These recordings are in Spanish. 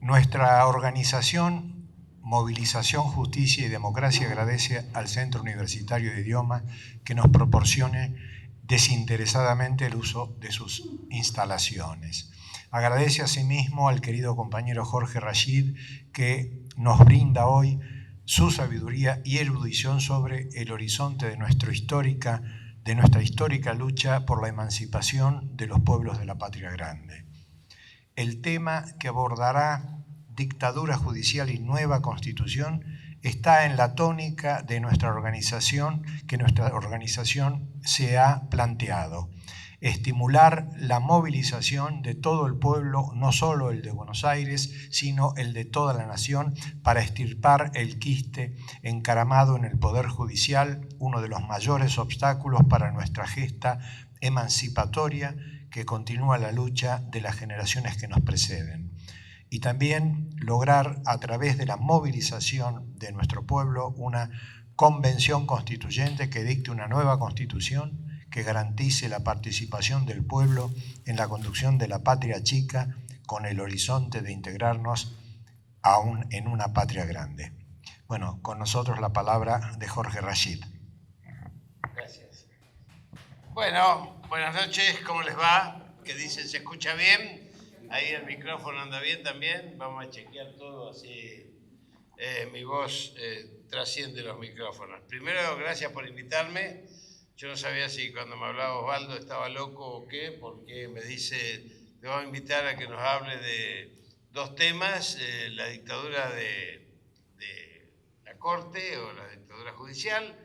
Nuestra organización Movilización, Justicia y Democracia agradece al Centro Universitario de Idiomas que nos proporcione desinteresadamente el uso de sus instalaciones. Agradece asimismo al querido compañero Jorge Rashid que nos brinda hoy su sabiduría y erudición sobre el horizonte de nuestra histórica lucha por la emancipación de los pueblos de la patria grande. El tema que abordará dictadura judicial y nueva constitución está en la tónica de nuestra organización, que nuestra organización se ha planteado. Estimular la movilización de todo el pueblo, no solo el de Buenos Aires, sino el de toda la nación, para extirpar el quiste encaramado en el Poder Judicial, uno de los mayores obstáculos para nuestra gesta emancipatoria que continúa la lucha de las generaciones que nos preceden. Y también lograr, a través de la movilización de nuestro pueblo, una convención constituyente que dicte una nueva constitución que garantice la participación del pueblo en la conducción de la patria chica con el horizonte de integrarnos aún en una patria grande. Bueno, con nosotros la palabra de Jorge Rashid. Gracias. Bueno, buenas noches, ¿cómo les va? ¿Qué dicen? ¿Se escucha bien? Ahí el micrófono anda bien también. Vamos a chequear todo, así mi voz trasciende los micrófonos. Primero, gracias por invitarme. Yo no sabía si cuando me hablaba Osvaldo estaba loco o qué, porque me dice, te vamos a invitar a que nos hable de dos temas, la dictadura de la Corte o la dictadura judicial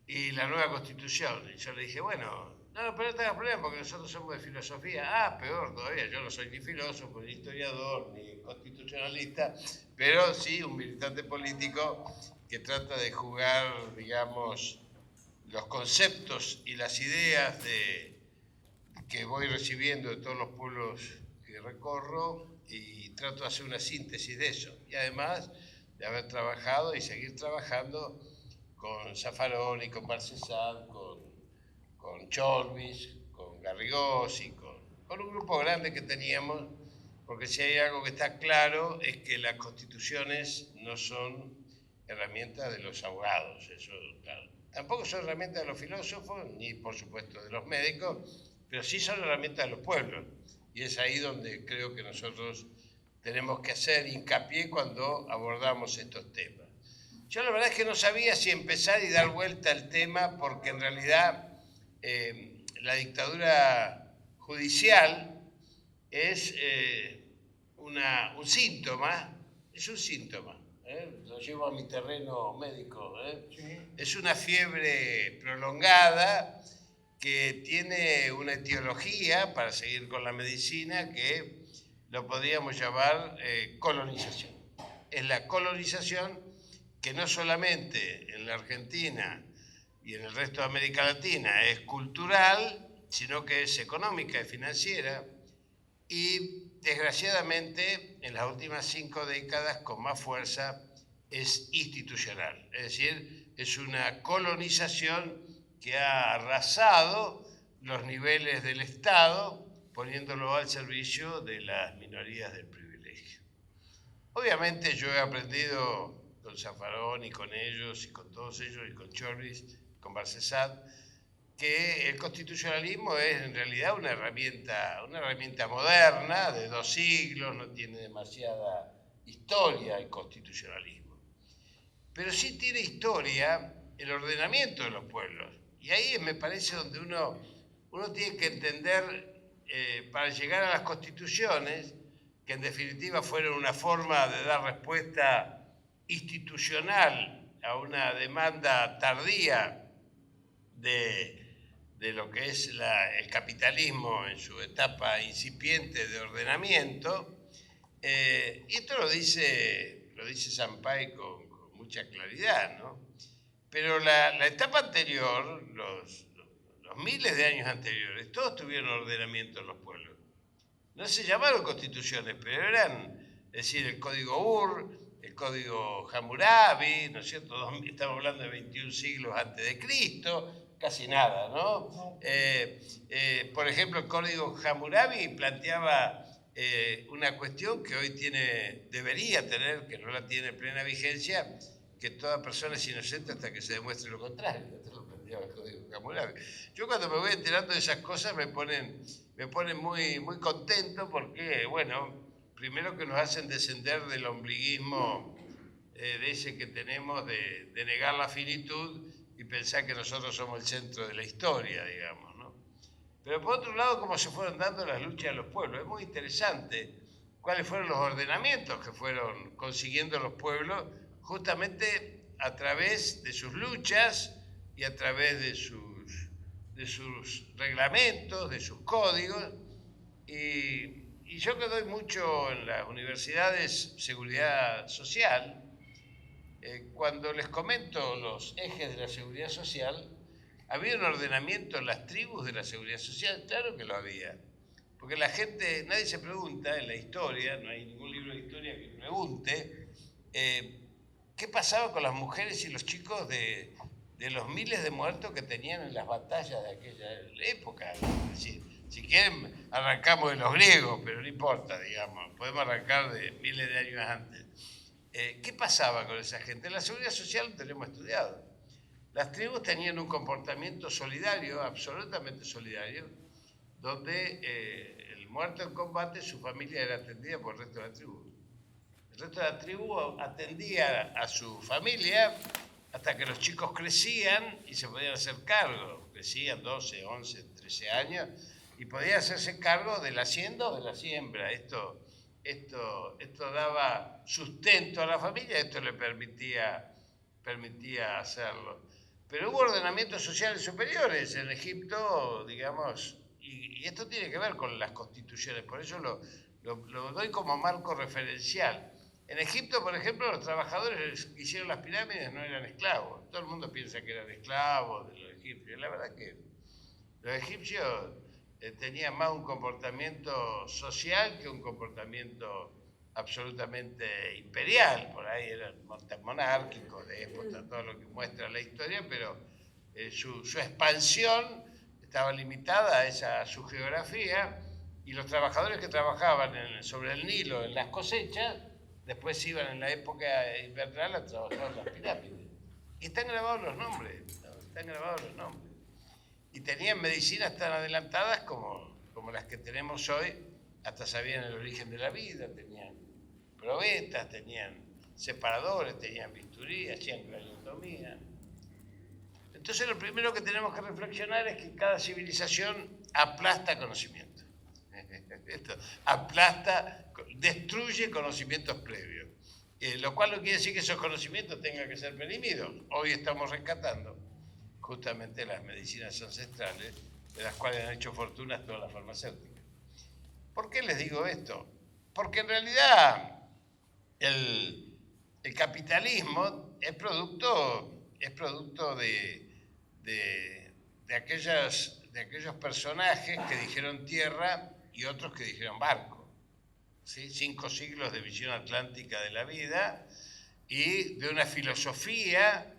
y la nueva Constitución. Y yo le dije, bueno, no, pero no tengas problema porque nosotros somos de filosofía. Ah, peor todavía, yo no soy ni filósofo, ni historiador, ni constitucionalista, pero sí un militante político que trata de jugar, digamos, los conceptos y las ideas que voy recibiendo de todos los pueblos que recorro y trato de hacer una síntesis de eso. Y además de haber trabajado y seguir trabajando con Zaffaroni, con Marcesat, con Cholvis, con Garrigós y con un grupo grande que teníamos, porque si hay algo que está claro es que las constituciones no son herramientas de los abogados, eso claro. Tampoco son herramientas de los filósofos, ni por supuesto de los médicos, pero sí son herramientas de los pueblos. Y es ahí donde creo que nosotros tenemos que hacer hincapié cuando abordamos estos temas. Yo la verdad es que no sabía si empezar y dar vuelta al tema, porque en realidad la dictadura judicial es un síntoma, lo llevo a mi terreno médico, sí. Es una fiebre prolongada que tiene una etiología, para seguir con la medicina, que lo podríamos llamar colonización. Es la colonización que no solamente en la Argentina y en el resto de América Latina es cultural, sino que es económica y financiera, y desgraciadamente en las últimas 5 décadas con más fuerza es institucional, es decir, es una colonización que ha arrasado los niveles del Estado, poniéndolo al servicio de las minorías del privilegio. Obviamente yo he aprendido con Zaffaroni, con ellos y con todos ellos, y con Cholvis, con Marcesat, que el constitucionalismo es en realidad una herramienta moderna de 2 siglos, no tiene demasiada historia el constitucionalismo. Pero sí tiene historia el ordenamiento de los pueblos. Y ahí me parece donde uno tiene que entender, para llegar a las constituciones, que en definitiva fueron una forma de dar respuesta institucional a una demanda tardía de lo que es el capitalismo en su etapa incipiente de ordenamiento. Y esto lo dice Sampay con mucha claridad, ¿no? Pero la etapa anterior, los miles de años anteriores, todos tuvieron ordenamiento en los pueblos. No se llamaron constituciones, pero eran, es decir, el Código Ur, el Código Hammurabi, ¿no es cierto? Estamos hablando de 21 siglos antes de Cristo, casi nada, ¿no? Por ejemplo, el Código Hammurabi planteaba una cuestión que hoy debería tener, que no la tiene en plena vigencia, que toda persona es inocente hasta que se demuestre lo contrario. Esto lo planteaba el Código Hammurabi. Yo cuando me voy enterando de esas cosas me ponen muy, muy contento porque, bueno, primero que nos hacen descender del ombliguismo de ese que tenemos de negar la finitud y pensar que nosotros somos el centro de la historia, digamos, ¿no? Pero por otro lado, cómo se fueron dando las luchas de los pueblos. Es muy interesante cuáles fueron los ordenamientos que fueron consiguiendo los pueblos justamente a través de sus luchas y a través de sus reglamentos, de sus códigos. Y yo que doy mucho en las universidades seguridad social, cuando les comento los ejes de la seguridad social, ¿había un ordenamiento en las tribus de la seguridad social? Claro que lo había. Porque la gente, nadie se pregunta en la historia, no hay ningún libro de historia que pregunte, ¿qué pasaba con las mujeres y los chicos de los miles de muertos que tenían en las batallas de aquella época? Es decir, si quieren, arrancamos de los griegos, pero no importa, digamos, podemos arrancar de miles de años antes. ¿Qué pasaba con esa gente? En la seguridad social lo tenemos estudiado. Las tribus tenían un comportamiento solidario, absolutamente solidario, donde el muerto en combate, su familia era atendida por el resto de la tribu. El resto de la tribu atendía a su familia hasta que los chicos crecían y se podían hacer cargo. Crecían 12, 11, 13 años y podían hacerse cargo de la hacienda o de la siembra. Esto daba sustento a la familia, esto le permitía hacerlo. Pero hubo ordenamientos sociales superiores en Egipto, digamos, y esto tiene que ver con las constituciones, por eso lo doy como marco referencial. En Egipto, por ejemplo, los trabajadores que hicieron las pirámides no eran esclavos. Todo el mundo piensa que eran esclavos de los egipcios. La verdad que los egipcios tenían más un comportamiento social que un comportamiento absolutamente imperial. Por ahí eran monárquicos, déspotas, todo lo que muestra la historia, pero su expansión estaba limitada a su geografía, y los trabajadores que trabajaban sobre el Nilo en las cosechas, después iban en la época invernal a trabajar en las pirámides. Y están grabados los nombres, Y tenían medicinas tan adelantadas como las que tenemos hoy, hasta sabían el origen de la vida, tenían probetas, tenían separadores, tenían bisturí, hacían craneotomía. Entonces lo primero que tenemos que reflexionar es que cada civilización aplasta conocimiento. Esto destruye conocimientos previos, lo cual no quiere decir que esos conocimientos tengan que ser perimidos. Hoy estamos rescatando justamente las medicinas ancestrales, de las cuales han hecho fortunas todas las farmacéuticas. ¿Por qué les digo esto? Porque en realidad el capitalismo es producto de aquellos personajes que dijeron tierra y otros que dijeron barco. ¿Sí? 5 siglos de visión atlántica de la vida y de una filosofía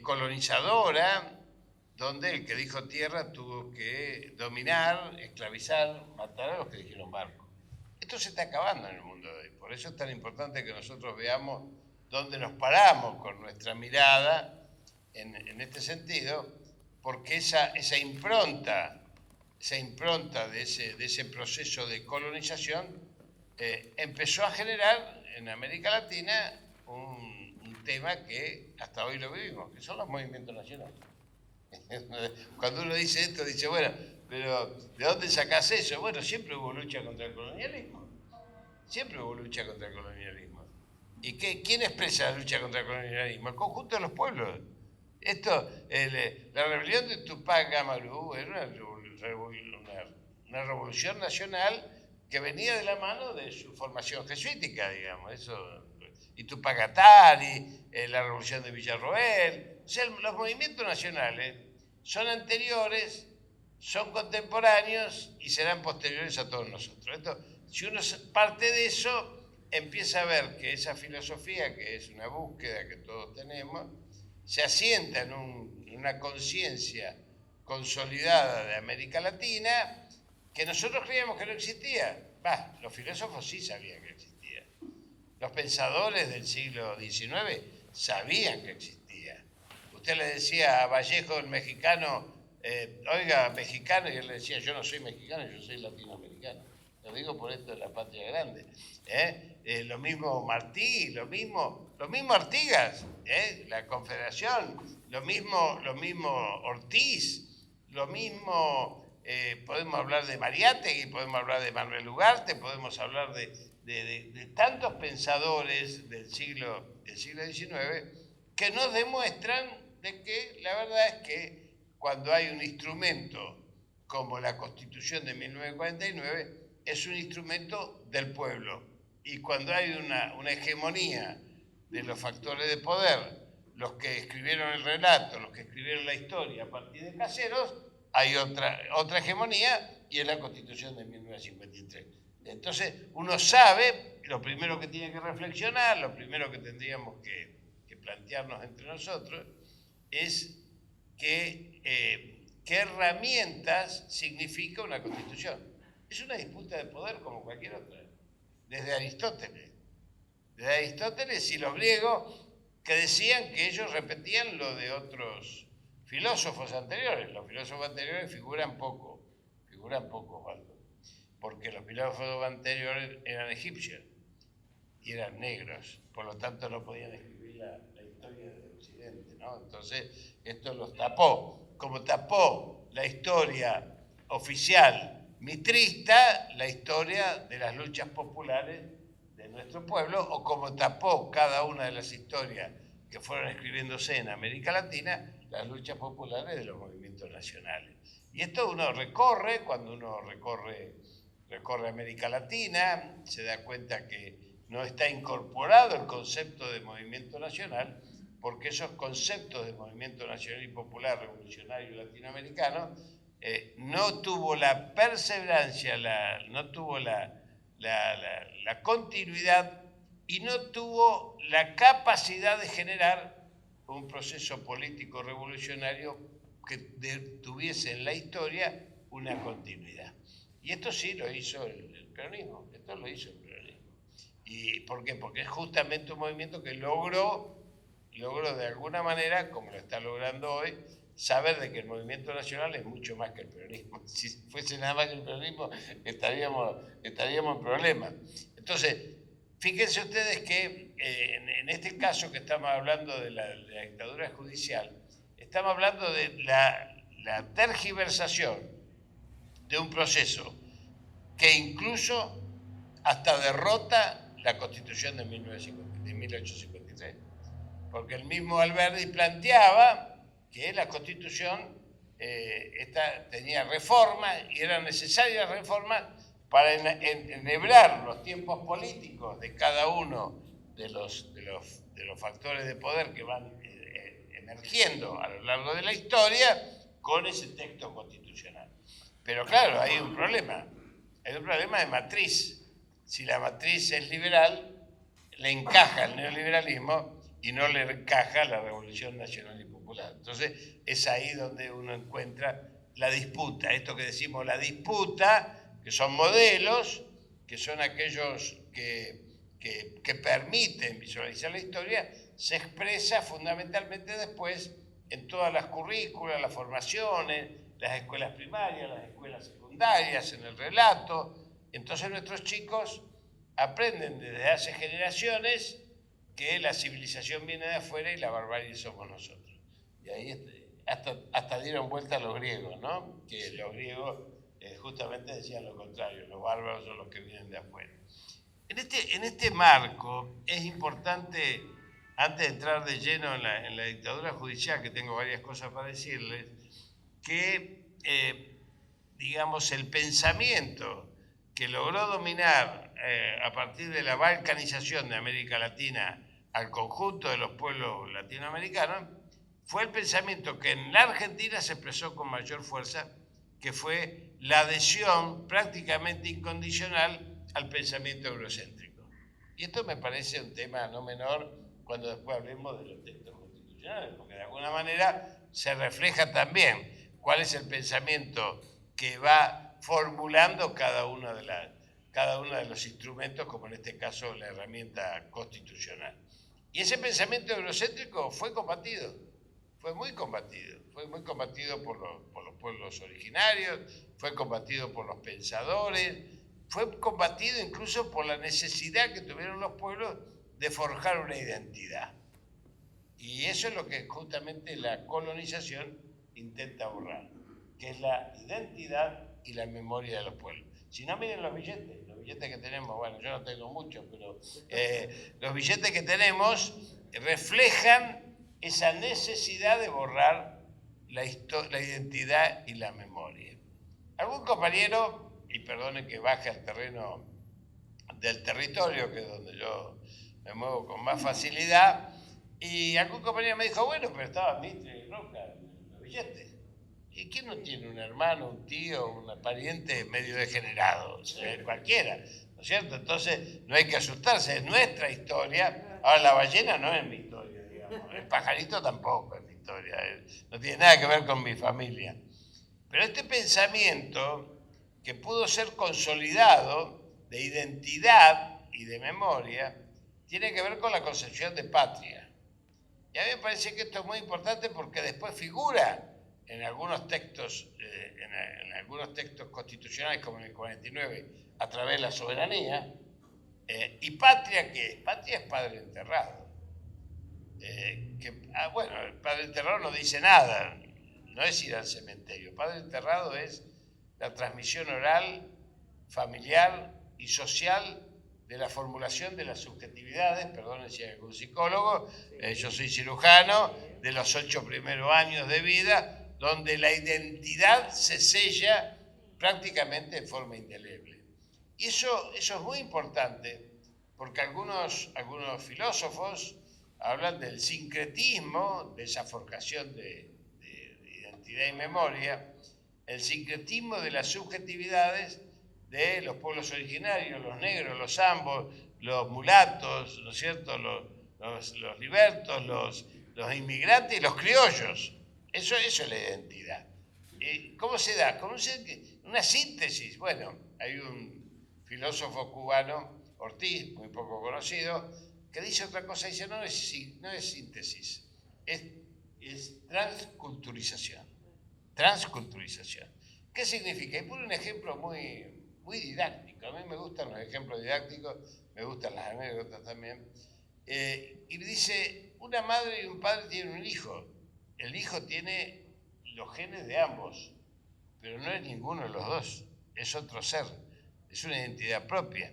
colonizadora, donde el que dijo tierra tuvo que dominar, esclavizar, matar a los que dijeron barco. Esto se está acabando en el mundo de hoy. Por eso es tan importante que nosotros veamos dónde nos paramos con nuestra mirada en este sentido, porque esa impronta de ese proceso de colonización empezó a generar en América Latina un tema que hasta hoy lo vivimos, que son los movimientos nacionales. Cuando uno dice esto, dice, bueno, pero ¿de dónde sacás eso? Bueno, siempre hubo lucha contra el colonialismo. ¿Y quién expresa la lucha contra el colonialismo? El conjunto de los pueblos. La rebelión de Tupac Amaru era una revolución nacional que venía de la mano de su formación jesuítica, digamos. Y Tupac Atari, la revolución de Villarroel. O sea, los movimientos nacionales son anteriores, son contemporáneos y serán posteriores a todos nosotros. Si uno parte de eso, empieza a ver que esa filosofía, que es una búsqueda que todos tenemos, se asienta en una conciencia consolidada de América Latina que nosotros creíamos que no existía. los filósofos sí sabían que existía. Los pensadores del siglo XIX sabían que existía. Usted le decía a Vallejo, el mexicano, oiga, mexicano, y él le decía, yo no soy mexicano, yo soy latinoamericano. Lo digo por esto de la patria grande. Lo mismo Martí, lo mismo Artigas, la Confederación, lo mismo Ortiz, lo mismo, podemos hablar de Mariátegui, podemos hablar de Manuel Ugarte, podemos hablar de tantos pensadores del siglo XIX que nos demuestran de que la verdad es que cuando hay un instrumento como la Constitución de 1949, es un instrumento del pueblo. Y cuando hay una hegemonía de los factores de poder, los que escribieron el relato, los que escribieron la historia a partir de Caseros, hay otra hegemonía y es la Constitución de 1953. Entonces, uno sabe, lo primero que tiene que reflexionar, lo primero que tendríamos que plantearnos entre nosotros, es qué herramientas significa una Constitución. Es una disputa de poder como cualquier otra, desde Aristóteles y los griegos, que decían que ellos repetían lo de otros filósofos anteriores. Los filósofos anteriores figuran poco, Osvaldo, porque los filósofos anteriores eran egipcios y eran negros, por lo tanto no podían escribir la historia de Occidente, ¿no? Entonces esto los tapó, como tapó la historia oficial mitrista, la historia de las luchas populares de nuestro pueblo, o como tapó cada una de las historias que fueron escribiéndose en América Latina, las luchas populares de los movimientos nacionales. Y esto uno recorre, cuando uno recorre América Latina, se da cuenta que no está incorporado el concepto de movimiento nacional, porque esos conceptos de movimiento nacional y popular revolucionario latinoamericano no tuvo la perseverancia, no tuvo la continuidad y no tuvo la capacidad de generar un proceso político revolucionario que tuviese en la historia una continuidad. Y esto sí lo hizo el peronismo, ¿Y por qué? Porque es justamente un movimiento que logró de alguna manera, como lo está logrando hoy, saber de que el movimiento nacional es mucho más que el peronismo. Si fuese nada más que el peronismo, estaríamos en problemas. Entonces, fíjense ustedes que en este caso que estamos hablando de la dictadura judicial, estamos hablando de la tergiversación de un proceso que incluso hasta derrota la Constitución de 1853. Porque el mismo Alberdi planteaba que la Constitución tenía reformas y eran necesarias reformas para enhebrar los tiempos políticos de cada uno de los factores de poder que van emergiendo a lo largo de la historia con ese texto constitucional. Pero claro, hay un problema de matriz. Si la matriz es liberal, le encaja el neoliberalismo y no le encaja la revolución nacional y popular. Entonces, es ahí donde uno encuentra la disputa. Esto que decimos, la disputa, que son modelos, que son aquellos que permiten visualizar la historia, se expresa fundamentalmente después en todas las currículas, las formaciones, las escuelas primarias, las escuelas secundarias, en el relato. Entonces nuestros chicos aprenden desde hace generaciones que la civilización viene de afuera y la barbarie somos nosotros. Y ahí hasta dieron vuelta a los griegos, ¿no? Que los griegos justamente decían lo contrario, los bárbaros son los que vienen de afuera. En este marco es importante, antes de entrar de lleno en la dictadura judicial, que tengo varias cosas para decirles, que digamos el pensamiento que logró dominar a partir de la balcanización de América Latina al conjunto de los pueblos latinoamericanos, fue el pensamiento que en la Argentina se expresó con mayor fuerza, que fue la adhesión prácticamente incondicional al pensamiento eurocéntrico. Y esto me parece un tema no menor cuando después hablemos de los textos constitucionales, porque de alguna manera se refleja también cuál es el pensamiento que va formulando cada una de cada uno de los instrumentos, como en este caso la herramienta constitucional. Y ese pensamiento eurocéntrico fue combatido, fue muy combatido por los pueblos originarios, fue combatido por los pensadores, fue combatido incluso por la necesidad que tuvieron los pueblos de forjar una identidad. Y eso es lo que justamente la colonización intenta borrar, que es la identidad y la memoria de los pueblos. Si no, miren los billetes que tenemos, bueno, yo no tengo muchos, pero los billetes que tenemos reflejan esa necesidad de borrar la identidad y la memoria. Algún compañero, y perdone que baje al terreno del territorio, que es donde yo me muevo con más facilidad, y algún compañero me dijo, bueno, pero estaba Mitre y Roca en los billetes. ¿Y quién no tiene un hermano, un tío, un pariente medio degenerado? Cualquiera, ¿no es cierto? Entonces no hay que asustarse, es nuestra historia. Ahora, la ballena no es mi historia, digamos. El pajarito tampoco es mi historia, no tiene nada que ver con mi familia. Pero este pensamiento que pudo ser consolidado de identidad y de memoria tiene que ver con la concepción de patria. Y a mí me parece que esto es muy importante porque después figura en algunos textos, constitucionales, como en el 49, a través de la soberanía. ¿Y patria qué es? Patria es padre enterrado. Bueno, el padre enterrado no dice nada, no es ir al cementerio. Padre enterrado es la transmisión oral, familiar y social de la formulación de las subjetividades, perdón si hay algún psicólogo, yo soy cirujano, de los 8 primeros años de vida, donde la identidad se sella prácticamente de forma indeleble. Y eso es muy importante, porque algunos filósofos hablan del sincretismo, de esa forjación de identidad y memoria, el sincretismo de las subjetividades de los pueblos originarios, los negros, los zambos, los mulatos, ¿no es cierto?, los libertos, los inmigrantes y los criollos. Eso es la identidad. ¿Cómo se da? Con una síntesis. Bueno, hay un filósofo cubano, Ortiz, muy poco conocido, que dice otra cosa, dice, no es síntesis, es transculturización. Transculturización. ¿Qué significa? Y pone un ejemplo muy didáctico. A mí me gustan los ejemplos didácticos, me gustan las anécdotas también. Y dice, una madre y un padre tienen un hijo. El hijo tiene los genes de ambos, pero no es ninguno de los dos, es otro ser, es una identidad propia.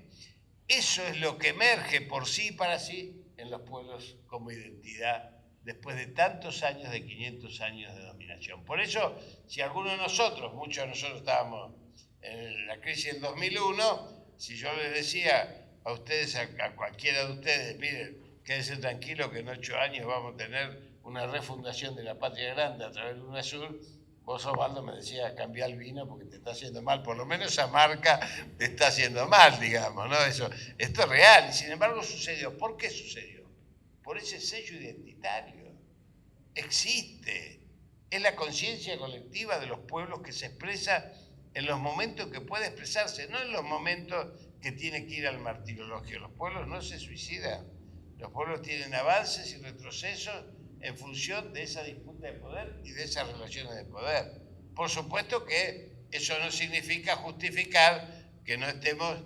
Eso es lo que emerge por sí y para sí en los pueblos como identidad después de tantos años, de 500 años de dominación. Por eso, si algunos de nosotros, muchos de nosotros estábamos en la crisis del 2001, si yo les decía a ustedes, a cualquiera de ustedes, miren, quédense tranquilos que en 8 años vamos a tener una refundación de la patria grande a través de UNASUR, vos, Osvaldo, me decías, cambia el vino porque te está haciendo mal, por lo menos esa marca te está haciendo mal, digamos, ¿no? Esto es real, y sin embargo sucedió. ¿Por qué sucedió? Por ese sello identitario. Existe. Es la conciencia colectiva de los pueblos que se expresa en los momentos que puede expresarse, no en los momentos que tiene que ir al martirologio. Los pueblos no se suicidan. Los pueblos tienen avances y retrocesos en función de esa disputa de poder y de esas relaciones de poder. Por supuesto que eso no significa justificar que no estemos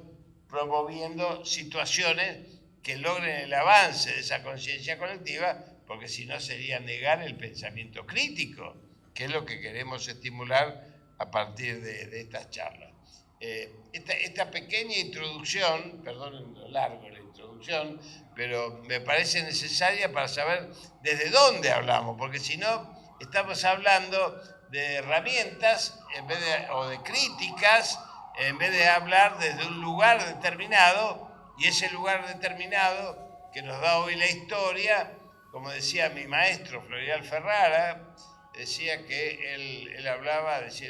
promoviendo situaciones que logren el avance de esa conciencia colectiva, porque si no sería negar el pensamiento crítico, que es lo que queremos estimular a partir de estas charlas. Esta pequeña introducción, perdonen lo largo la introducción, pero me parece necesaria para saber desde dónde hablamos, porque si no, estamos hablando de herramientas o de críticas, en vez de hablar desde un lugar determinado, y ese lugar determinado que nos da hoy la historia, como decía mi maestro Florial Ferrara, decía que él hablaba, decía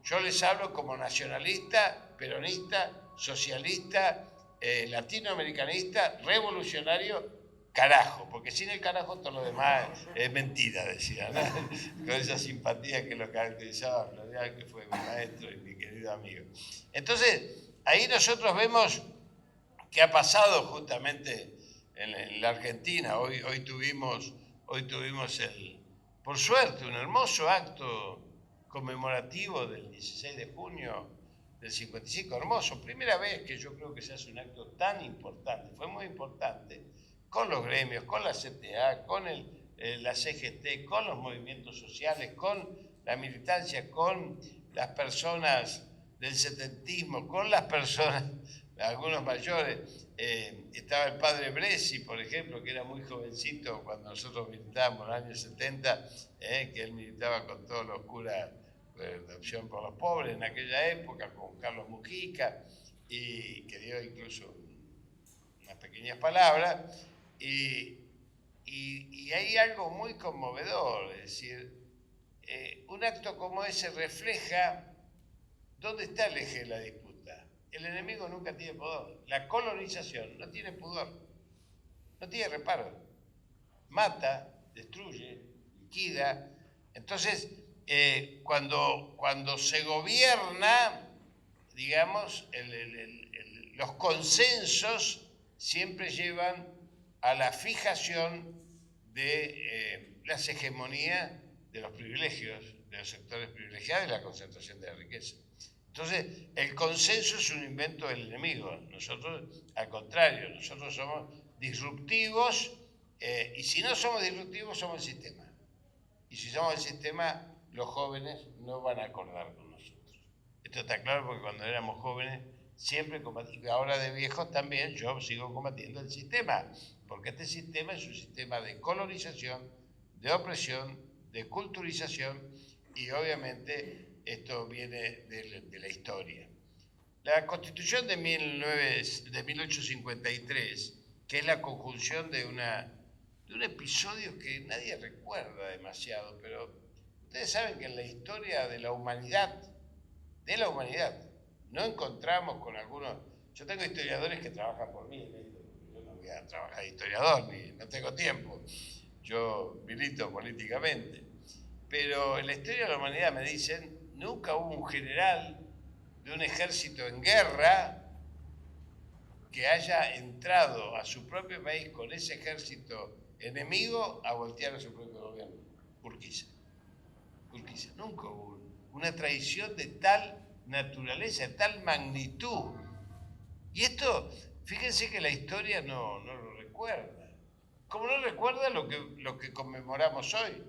yo les hablo como nacionalista, peronista, socialista, latinoamericanista, revolucionario, carajo, porque sin el carajo todo lo demás es mentira, decía, ¿no? Con esa simpatía que lo caracterizaba a Florial, que fue mi maestro y mi querido amigo. Entonces, ahí nosotros vemos qué ha pasado justamente en la Argentina. Hoy tuvimos por suerte, un hermoso acto conmemorativo del 16 de junio del 55, hermoso. Primera vez que yo creo que se hace un acto tan importante, fue muy importante, con los gremios, con la CTA, con la CGT, con los movimientos sociales, con la militancia, con las personas del setentismo, con las personas, algunos mayores. Estaba el padre Bresi, por ejemplo, que era muy jovencito cuando nosotros militábamos en los años 70, que él militaba con todos los curas de Opción por los Pobres en aquella época, con Carlos Mujica, y que dio incluso unas pequeñas palabras. Y hay algo muy conmovedor, es decir, un acto como ese refleja dónde está el eje de la disputa. El enemigo nunca tiene pudor. La colonización no tiene pudor, no tiene reparo. Mata, destruye, liquida. Entonces, cuando se gobierna, digamos, los consensos siempre llevan a la fijación de las hegemonías de los privilegios, de los sectores privilegiados y la concentración de la riqueza. Entonces, el consenso es un invento del enemigo. Nosotros, al contrario, nosotros somos disruptivos, y si no somos disruptivos, somos el sistema. Y si somos el sistema, los jóvenes no van a acordar con nosotros. Esto está claro porque cuando éramos jóvenes siempre combatimos. Ahora de viejos también yo sigo combatiendo el sistema, porque este sistema es un sistema de colonización, de opresión, de culturización, y obviamente esto viene de la historia. La Constitución de 1853, que es la conjunción de un episodio que nadie recuerda demasiado, pero ustedes saben que en la historia de la humanidad, no encontramos con algunos. Yo tengo historiadores que trabajan por mí, yo no voy a trabajar de historiador, no tengo tiempo, yo milito políticamente. Pero en la historia de la humanidad me dicen, nunca hubo un general de un ejército en guerra que haya entrado a su propio país con ese ejército enemigo a voltear a su propio gobierno. Urquiza. Nunca hubo una traición de tal naturaleza, de tal magnitud. Y esto, fíjense que la historia no lo recuerda. Como no recuerda lo que conmemoramos hoy,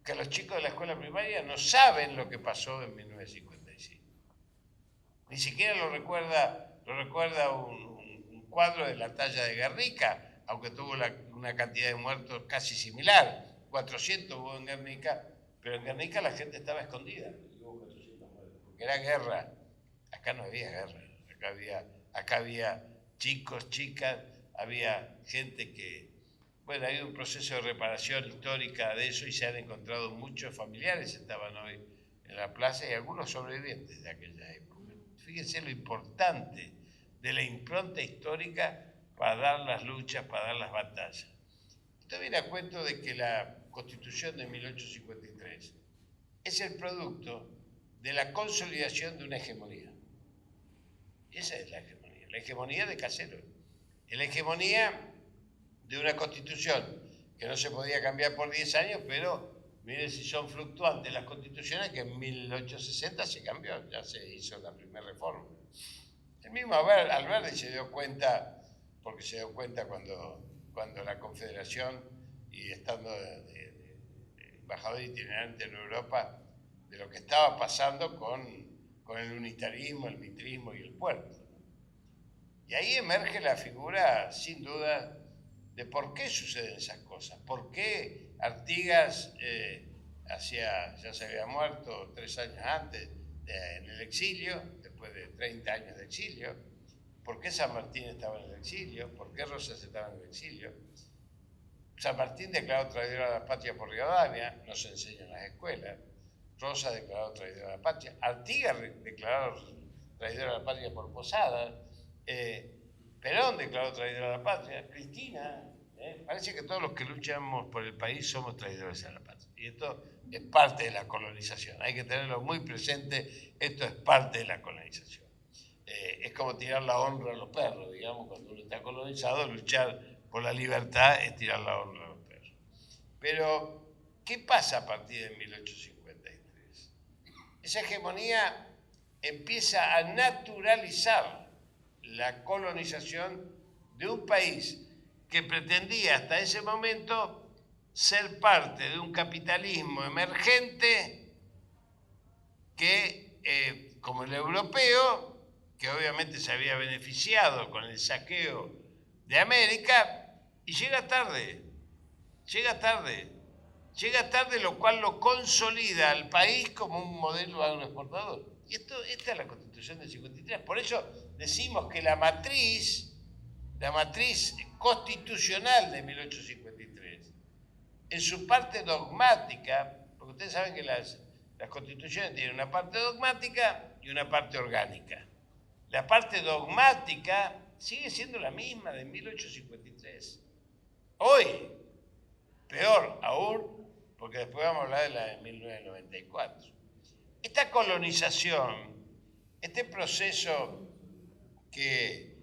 que los chicos de la escuela primaria no saben lo que pasó en 1955. Ni siquiera lo recuerda un cuadro de la talla de Guernica, aunque tuvo una cantidad de muertos casi similar. 400 hubo en Guernica, pero en Guernica la gente estaba escondida. Hubo 400 muertos, porque era guerra. Acá no había guerra. Acá había chicos, chicas, había gente que... Bueno, hay un proceso de reparación histórica de eso y se han encontrado muchos familiares, estaban hoy en la plaza, y algunos sobrevivientes de aquella época. Fíjense lo importante de la impronta histórica para dar las luchas, para dar las batallas. Esto viene a cuento de que la Constitución de 1853 es el producto de la consolidación de una hegemonía. Esa es la hegemonía de Casero, la hegemonía de una Constitución que no se podía cambiar por 10 años, pero miren si son fluctuantes las constituciones, que en 1860 se cambió, ya se hizo la primera reforma. El mismo Alberdi se dio cuenta, porque se dio cuenta cuando la Confederación, y estando de embajador itinerante en Europa, de lo que estaba pasando con el unitarismo, el mitrismo y el puerto. Y ahí emerge la figura, sin duda, de por qué suceden esas cosas, por qué Artigas ya se había muerto 3 años antes en el exilio, después de 30 años de exilio, por qué San Martín estaba en el exilio, por qué Rosas estaba en el exilio. San Martín declaró traidor a la patria por Rivadavia, no se enseña en las escuelas. Rosas declaró traidor a la patria. Artigas declaró traidor a la patria por Posadas. Perón declaró traidor a la patria. Cristina. Parece que todos los que luchamos por el país somos traidores a la patria. Y esto es parte de la colonización. Hay que tenerlo muy presente. Esto es parte de la colonización. es como tirar la honra a los perros, digamos, cuando uno está colonizado, luchar por la libertad es tirar la honra a los perros. Pero, ¿qué pasa a partir de 1853? Esa hegemonía empieza a naturalizar la colonización de un país que pretendía hasta ese momento ser parte de un capitalismo emergente que, como el europeo, que obviamente se había beneficiado con el saqueo de América, y llega tarde, lo cual lo consolida al país como un modelo agroexportador. Y esta es la Constitución del 53. Por eso decimos que la matriz constitucional de 1853, en su parte dogmática, porque ustedes saben que las constituciones tienen una parte dogmática y una parte orgánica. La parte dogmática sigue siendo la misma de 1853. Hoy, peor aún, porque después vamos a hablar de la de 1994. Esta colonización, este proceso que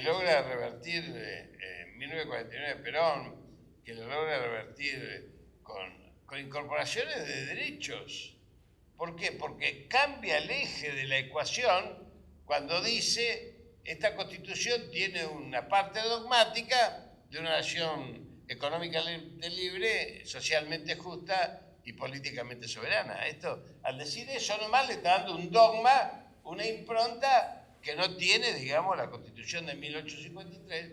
logra revertir en 1949 Perón, que lo logra revertir con incorporaciones de derechos. ¿Por qué? Porque cambia el eje de la ecuación cuando dice esta Constitución tiene una parte dogmática de una nación económicamente libre, socialmente justa y políticamente soberana. Esto, al decir eso nomás le está dando un dogma, una impronta que no tiene, digamos, la Constitución de 1853,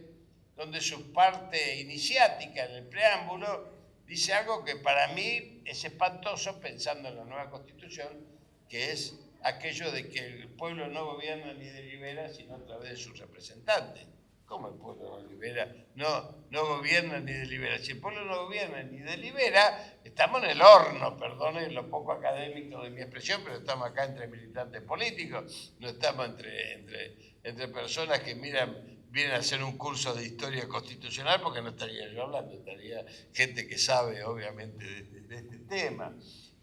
donde su parte iniciática en el preámbulo dice algo que para mí es espantoso pensando en la nueva Constitución, que es aquello de que el pueblo no gobierna ni delibera, sino a través de sus representantes. ¿Cómo el pueblo no libera? No gobierna ni delibera. Si el pueblo no gobierna ni delibera, estamos en el horno, perdonen lo poco académico de mi expresión, pero estamos acá entre militantes políticos, no estamos entre personas que vienen a hacer un curso de historia constitucional, porque no estaría yo hablando, estaría gente que sabe obviamente de este tema.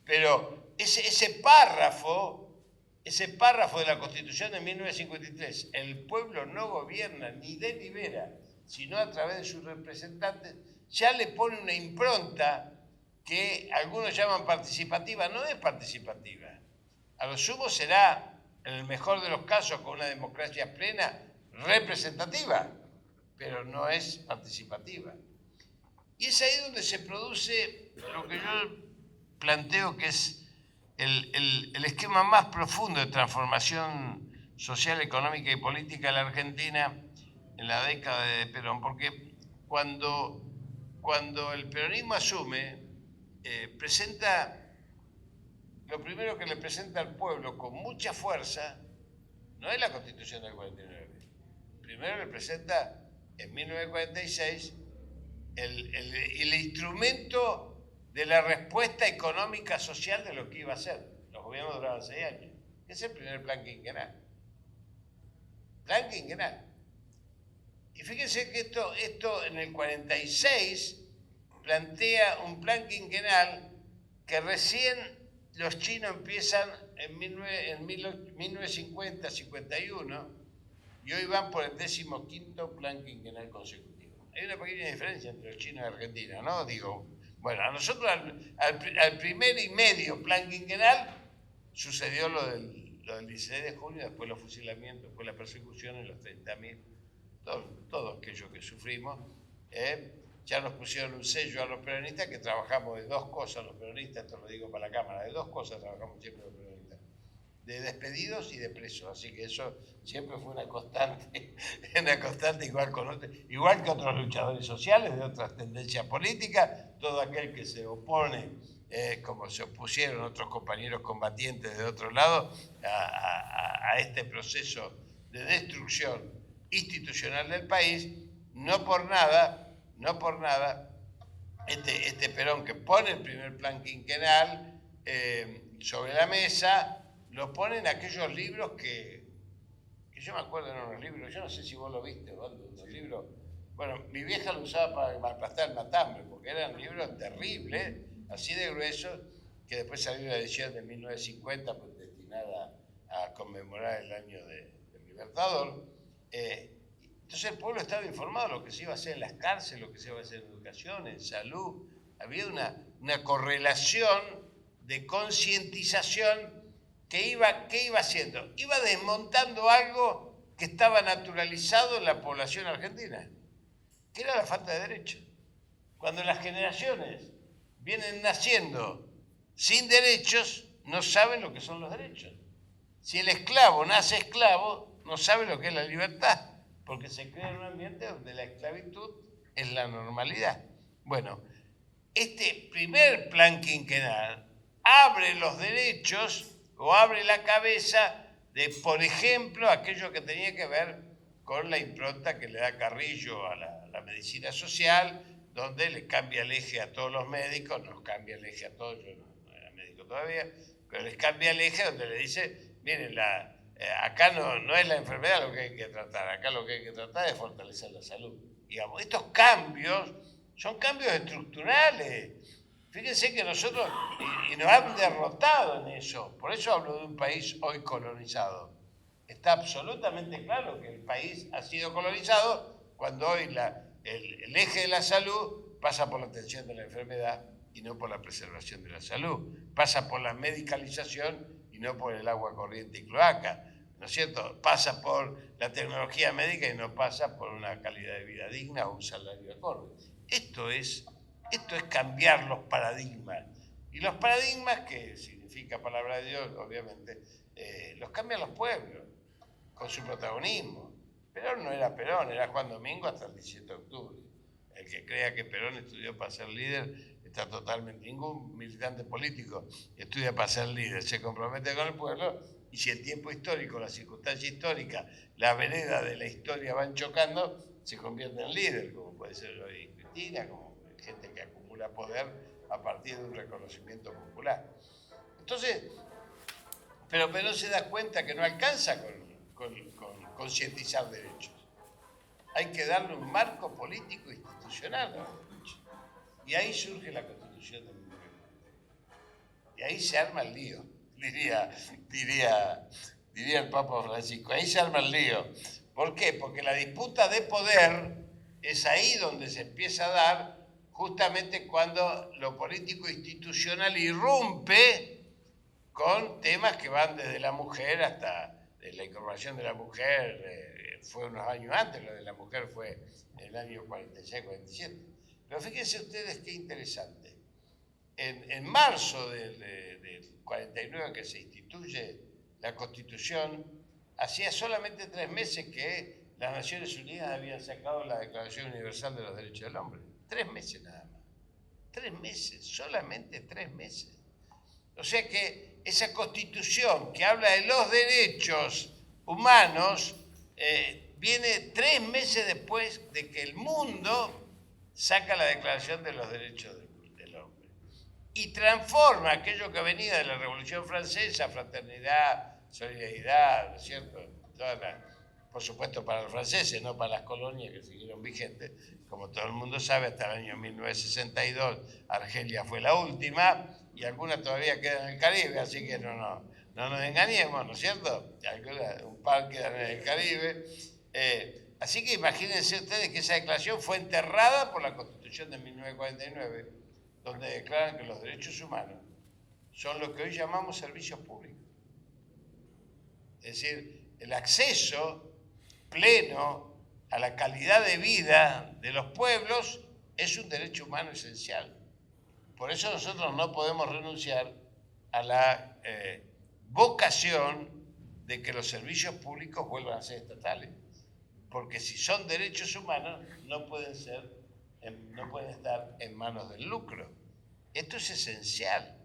Pero ese párrafo de la Constitución de 1953, el pueblo no gobierna ni delibera, sino a través de sus representantes, ya le pone una impronta que algunos llaman participativa. No es participativa. A lo sumo será, en el mejor de los casos, con una democracia plena, representativa, pero no es participativa. Y es ahí donde se produce lo que yo planteo que es el esquema más profundo de transformación social, económica y política de la Argentina en la década de Perón, porque cuando el peronismo asume, lo primero que le presenta al pueblo con mucha fuerza no es la Constitución del 49. Primero le presenta en 1946 el instrumento de la respuesta económica social de lo que iba a ser. Los gobiernos duraban 6 años. Es el primer plan quinquenal. Plan quinquenal. Y fíjense que esto en el 46 plantea un plan quinquenal que recién los chinos empiezan en 1950-51 y hoy van por el 15º plan quinquenal consecutivo. Hay una pequeña diferencia entre los chinos y Argentina, ¿no? Digo, bueno, a nosotros al primer y medio plan quinquenal sucedió lo del 16 de junio, después los fusilamientos, después la persecución en los 30.000, todo aquello que sufrimos. Ya nos pusieron un sello a los peronistas que trabajamos de dos cosas los peronistas, esto lo digo para la Cámara, de dos cosas trabajamos siempre los peronistas, de despedidos y de presos, así que eso siempre fue una constante igual que otros luchadores sociales de otras tendencias políticas, todo aquel que se opone, como se opusieron otros compañeros combatientes de otro lado, a este proceso de destrucción institucional del país, no por nada, este Perón que pone el primer plan quinquenal sobre la mesa, lo pone en aquellos libros que yo me acuerdo en unos libros, yo no sé si vos lo viste, Osvaldo, los libros. Bueno, mi vieja lo usaba para aplastar el matambre, porque eran libros terribles, así de gruesos, que después salió la edición de 1950, pues, destinada a conmemorar el año de mi libertador. Entonces el pueblo estaba informado de lo que se iba a hacer en las cárceles, lo que se iba a hacer en educación, en salud. Había una correlación de concientización que iba haciendo. Iba desmontando algo que estaba naturalizado en la población argentina, que era la falta de derechos. Cuando las generaciones vienen naciendo sin derechos, no saben lo que son los derechos. Si el esclavo nace esclavo, no sabe lo que es la libertad, porque se crea en un ambiente donde la esclavitud es la normalidad. Bueno, este primer plan quinquenal abre los derechos o abre la cabeza de, por ejemplo, aquello que tenía que ver con la impronta que le da Carrillo a la medicina social, donde le cambia el eje a todos los médicos, nos cambia el eje a todos, yo no era médico todavía, pero les cambia el eje donde le dice, miren, acá no es la enfermedad lo que hay que tratar, acá lo que hay que tratar es fortalecer la salud. Digamos, estos cambios son cambios estructurales. Fíjense que nosotros, y nos han derrotado en eso, por eso hablo de un país hoy colonizado. Está absolutamente claro que el país ha sido colonizado cuando hoy el eje de la salud pasa por la atención de la enfermedad y no por la preservación de la salud. Pasa por la medicalización y no por el agua corriente y cloaca, ¿no es cierto? Pasa por la tecnología médica y no pasa por una calidad de vida digna o un salario acorde. Esto es cambiar los paradigmas. Y los paradigmas, que significa palabra de Dios, obviamente, los cambian los pueblos, con su protagonismo. Perón no era Perón, era Juan Domingo hasta el 17 de octubre. El que crea que Perón estudió para ser líder está totalmente... Ningún militante político estudia para ser líder, se compromete con el pueblo, y si el tiempo histórico, la circunstancia histórica, la vereda de la historia van chocando, se convierte en líder, como puede ser hoy Cristina, como gente que acumula poder a partir de un reconocimiento popular. Entonces, pero Perón se da cuenta que no alcanza con concientizar derechos. Hay que darle un marco político e institucional a los derechos. Y ahí surge la Constitución de 1940. Y ahí se arma el lío, diría el Papa Francisco. Ahí se arma el lío. ¿Por qué? Porque la disputa de poder es ahí donde se empieza a dar, justamente cuando lo político institucional irrumpe con temas que van desde la mujer hasta la incorporación de la mujer. Fue unos años antes, lo de la mujer fue en el año 46, 47. Pero fíjense ustedes qué interesante. En marzo del 49, que se instituye la Constitución, hacía solamente 3 meses que las Naciones Unidas habían sacado la Declaración Universal de los Derechos del Hombre. 3 meses nada más. 3 meses, solamente 3 meses. O sea que esa Constitución que habla de los derechos humanos viene 3 meses después de que el mundo saca la Declaración de los Derechos del Hombre y transforma aquello que venía de la Revolución Francesa, fraternidad, solidaridad, ¿no es cierto? Por supuesto para los franceses, no para las colonias que siguieron vigentes. Como todo el mundo sabe, hasta el año 1962 Argelia fue la última y algunas todavía quedan en el Caribe, así que no nos engañemos, ¿no es cierto? Un par quedan en el Caribe. Así que imagínense ustedes que esa declaración fue enterrada por la Constitución de 1949, donde declaran que los derechos humanos son lo que hoy llamamos servicios públicos. Es decir, el acceso pleno a la calidad de vida de los pueblos es un derecho humano esencial. Por eso nosotros no podemos renunciar a la vocación de que los servicios públicos vuelvan a ser estatales. Porque si son derechos humanos, no pueden estar en manos del lucro. Esto es esencial.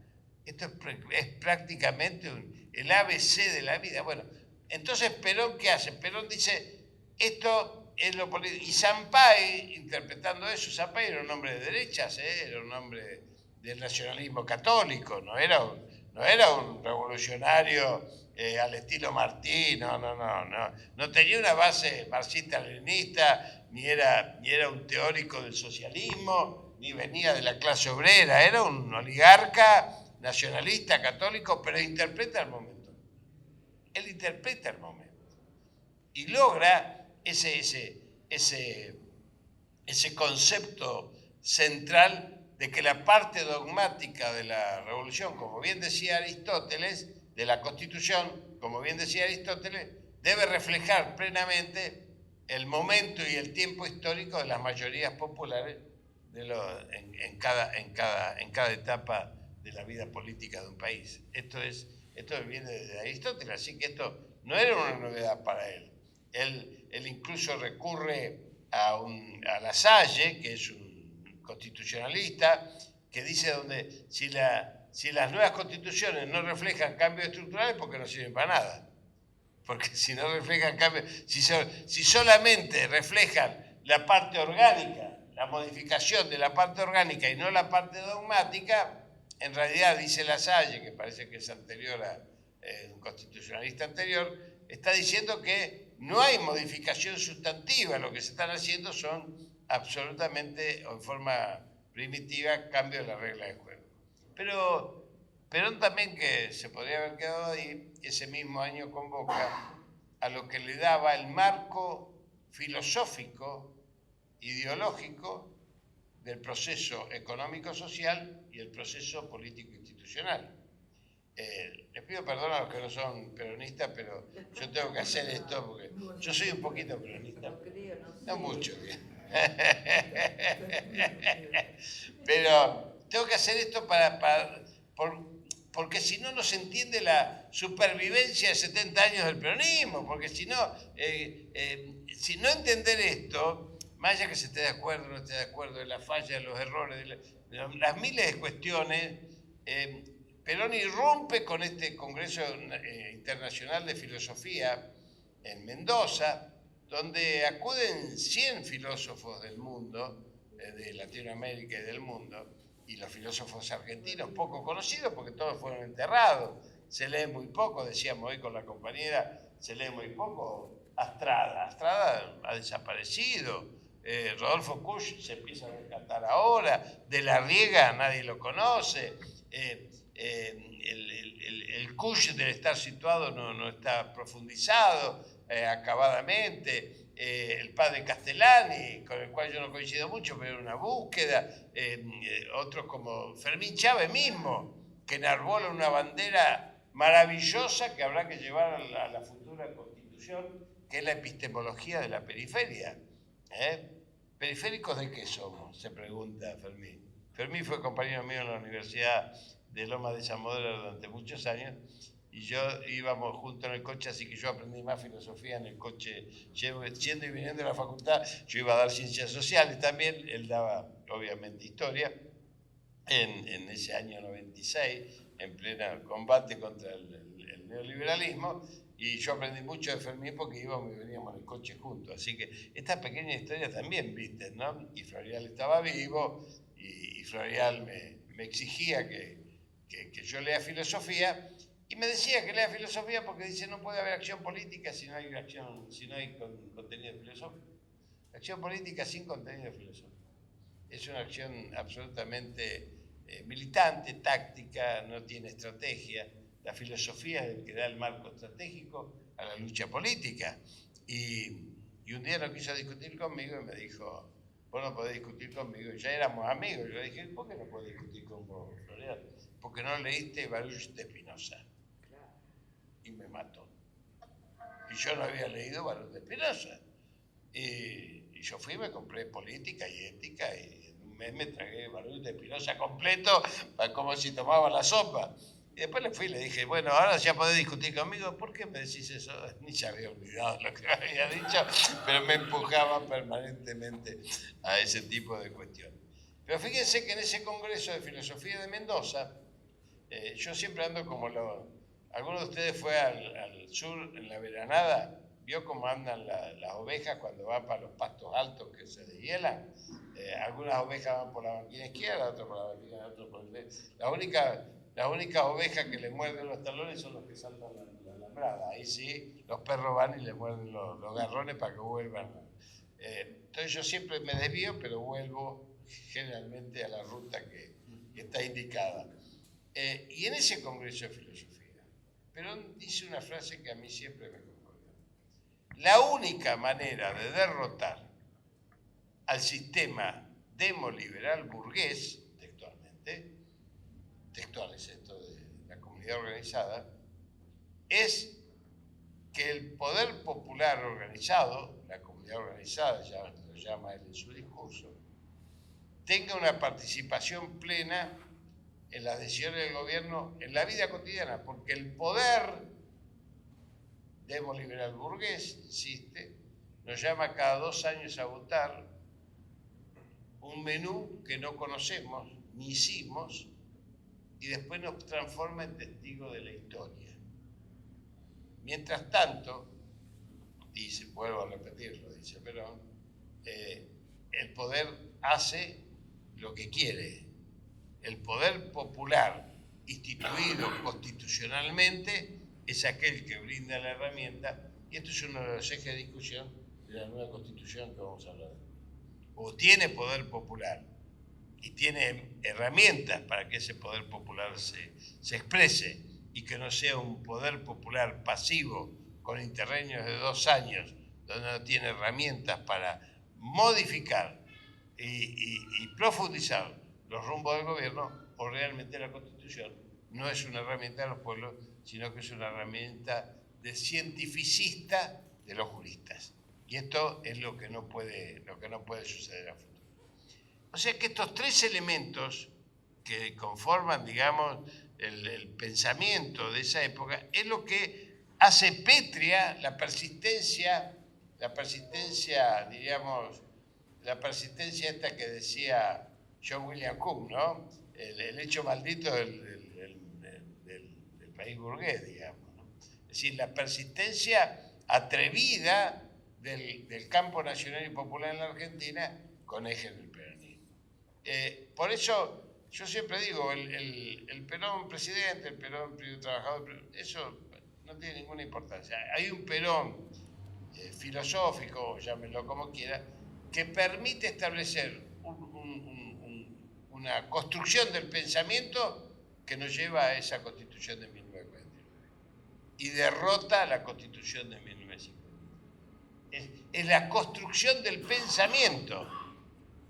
Esto es prácticamente el ABC de la vida. Bueno, entonces Perón, ¿qué hace? Perón dice, esto es lo político. Y Sampaio, interpretando eso, Sampaio era un hombre de derechas, era un hombre del nacionalismo católico, no era un revolucionario al estilo Martí, no tenía una base marxista-leninista, ni era un teórico del socialismo, ni venía de la clase obrera, era un oligarca nacionalista, católico, pero interpreta el momento. Él interpreta el momento. y logra ese concepto central de que la parte dogmática de la revolución, como bien decía Aristóteles, de la Constitución, como bien decía Aristóteles, debe reflejar plenamente el momento y el tiempo histórico de las mayorías populares en cada etapa de la vida política de un país. Esto viene de Aristóteles, así que esto no era una novedad para él. Él incluso recurre a La Salle, que es un constitucionalista, que dice donde si las nuevas constituciones no reflejan cambios estructurales, porque no sirven para nada. Porque si no reflejan cambios, si solamente reflejan la parte orgánica, la modificación de la parte orgánica y no la parte dogmática, en realidad, dice La Salle, que parece que es anterior a un constitucionalista anterior, está diciendo que no hay modificación sustantiva, lo que se están haciendo son absolutamente, o en forma primitiva, cambios de la regla de juego. Pero Perón también, que se podría haber quedado ahí, ese mismo año convoca a lo que le daba el marco filosófico, ideológico del proceso económico-social y el proceso político-institucional. Les pido perdón a los que no son peronistas, pero yo tengo que hacer esto porque yo soy un poquito peronista, no mucho, pero tengo que hacer esto porque si no, no se entiende la supervivencia de 70 años del peronismo, porque si no entender esto, más allá que se esté de acuerdo o no esté de acuerdo de la falla, de los errores, de las miles de cuestiones, Perón irrumpe con este Congreso Internacional de Filosofía en Mendoza, donde acuden 100 filósofos del mundo, de Latinoamérica y del mundo, y los filósofos argentinos poco conocidos porque todos fueron enterrados. Se lee muy poco, decíamos hoy con la compañera, se lee muy poco. Astrada ha desaparecido. Rodolfo Kusch se empieza a rescatar ahora. De la Riega nadie lo conoce. El Kusch del estar situado no está profundizado acabadamente. El padre Castellani, con el cual yo no coincido mucho, pero era una búsqueda. Otros como Fermín Chávez mismo, que enarbola una bandera maravillosa que habrá que llevar a la futura Constitución, que es la epistemología de la periferia. ¿Periféricos de qué somos?, se pregunta Fermín. Fermín fue compañero mío en la Universidad de Lomas de Zamora durante muchos años, y yo íbamos juntos en el coche, así que yo aprendí más filosofía en el coche, yendo y viniendo de la facultad. Yo iba a dar ciencias sociales también, él daba obviamente historia, en ese año 96, en pleno combate contra el neoliberalismo, y yo aprendí mucho de Fermín porque íbamos y veníamos en el coche juntos. Así que esta pequeña historia también, viste, ¿no? Y Florial estaba vivo, y Florial me exigía que yo lea filosofía, y me decía que lea filosofía porque dice no puede haber acción política si no hay contenido filosófico. Acción política sin contenido filosófico. Es una acción absolutamente militante, táctica, no tiene estrategia. La filosofía es el que da el marco estratégico a la lucha política. Y un día no quiso discutir conmigo y me dijo, vos no podés discutir conmigo. Ya éramos amigos. Yo le dije, ¿por qué no podés discutir con vos, Florial? Porque no leíste Baruch de Spinoza. Y me mató. Y yo no había leído Baruch de Spinoza. Y yo fui, me compré Política y Ética, y en un mes me tragué Baruch de Spinoza completo, como si tomaba la sopa. Y después le fui y le dije, bueno, ahora ya podés discutir conmigo. ¿Por qué me decís eso? Ni se había olvidado lo que había dicho, pero me empujaba permanentemente a ese tipo de cuestiones. Pero fíjense que en ese Congreso de Filosofía de Mendoza, yo siempre ando como ¿alguno de ustedes fue al sur en la veranada? ¿Vio cómo andan las ovejas cuando van para los pastos altos que se deshielan? Algunas ovejas van por la banquina izquierda, otras por la banquina, otras por el... Las únicas ovejas que le muerden los talones son los que saltan la alambrada. Ahí sí, los perros van y le muerden los garrones para que vuelvan. Entonces yo siempre me desvío, pero vuelvo generalmente a la ruta que está indicada. Y en ese Congreso de Filosofía, Perón dice una frase que a mí siempre me conmovió. la única manera de derrotar al sistema demoliberal burgués, textual es esto de la comunidad organizada, es que el poder popular organizado, la comunidad organizada, ya lo llama él en su discurso, tenga una participación plena en las decisiones del gobierno en la vida cotidiana, porque el poder demoliberal burgués, insiste, nos llama cada 2 años a votar un menú que no conocemos ni hicimos y después nos transforma en testigos de la historia. Mientras tanto, dice, vuelvo a repetirlo, dice Perón, el poder hace lo que quiere. El poder popular instituido constitucionalmente es aquel que brinda la herramienta, y esto es uno de los ejes de discusión de la nueva constitución que vamos a hablar después. O tiene poder popular y tiene herramientas para que ese poder popular se exprese y que no sea un poder popular pasivo con interregnos de 2 años, donde no tiene herramientas para modificar y profundizar los rumbos del gobierno, o realmente la Constitución no es una herramienta de los pueblos, sino que es una herramienta de cientificista de los juristas. Y esto es lo que no puede suceder a futuro. O sea que estos 3 elementos que conforman, digamos, el pensamiento de esa época, es lo que hace pétrea la persistencia, diríamos, la persistencia esta que decía John William Cook, ¿no? El hecho maldito del país burgués, digamos, ¿no? Es decir, la persistencia atrevida del campo nacional y popular en la Argentina con eje del peronismo. Por eso yo siempre digo, el Perón presidente, el Perón trabajador, eso no tiene ninguna importancia. Hay un Perón filosófico, llámenlo como quiera, que permite establecer una construcción del pensamiento que nos lleva a esa Constitución de 1949 y derrota la Constitución de 1950. Es la construcción del pensamiento.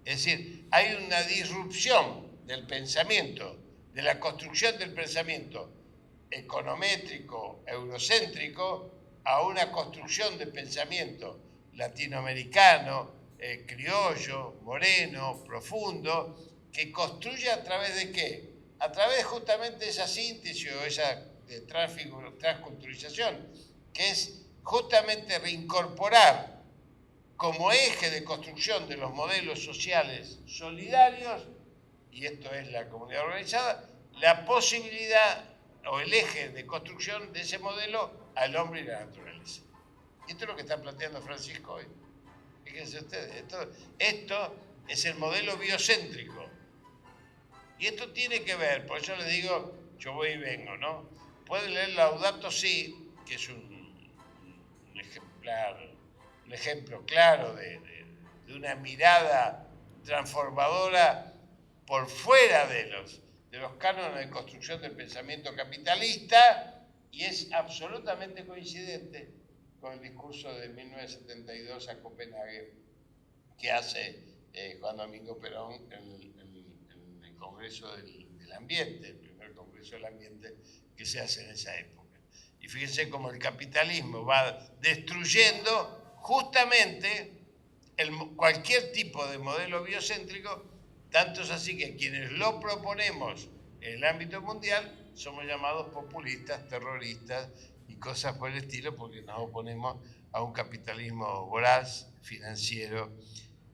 Es decir, hay una disrupción del pensamiento, de la construcción del pensamiento econométrico, eurocéntrico, a una construcción de pensamiento latinoamericano, criollo, moreno, profundo, que construye a través de ¿qué? A través justamente de esa síntesis o esa transculturización, que es justamente reincorporar como eje de construcción de los modelos sociales solidarios, y esto es la comunidad organizada, la posibilidad o el eje de construcción de ese modelo al hombre y la naturaleza. Y esto es lo que está planteando Francisco hoy. Fíjense ustedes, esto es el modelo biocéntrico. Y esto tiene que ver, por eso les digo, yo voy y vengo, ¿no? Pueden leer Laudato Si, que es un ejemplo claro de una mirada transformadora por fuera de los cánones de construcción del pensamiento capitalista, y es absolutamente coincidente con el discurso de 1972 a Copenhague que hace Juan Domingo Perón en el Congreso del Ambiente, el primer Congreso del Ambiente que se hace en esa época. Y fíjense cómo el capitalismo va destruyendo justamente cualquier tipo de modelo biocéntrico, tanto es así que quienes lo proponemos en el ámbito mundial somos llamados populistas, terroristas y cosas por el estilo, porque nos oponemos a un capitalismo voraz, financiero.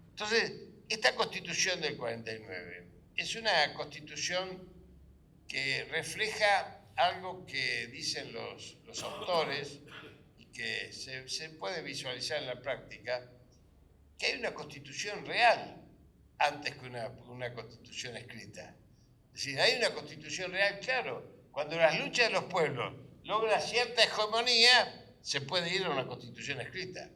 Entonces, esta Constitución del 49 es una Constitución que refleja algo que dicen los autores y que se puede visualizar en la práctica, que hay una Constitución real antes que una Constitución escrita. Es decir, hay una Constitución real, claro. Cuando las luchas de los pueblos logran cierta hegemonía, se puede ir a una Constitución escrita.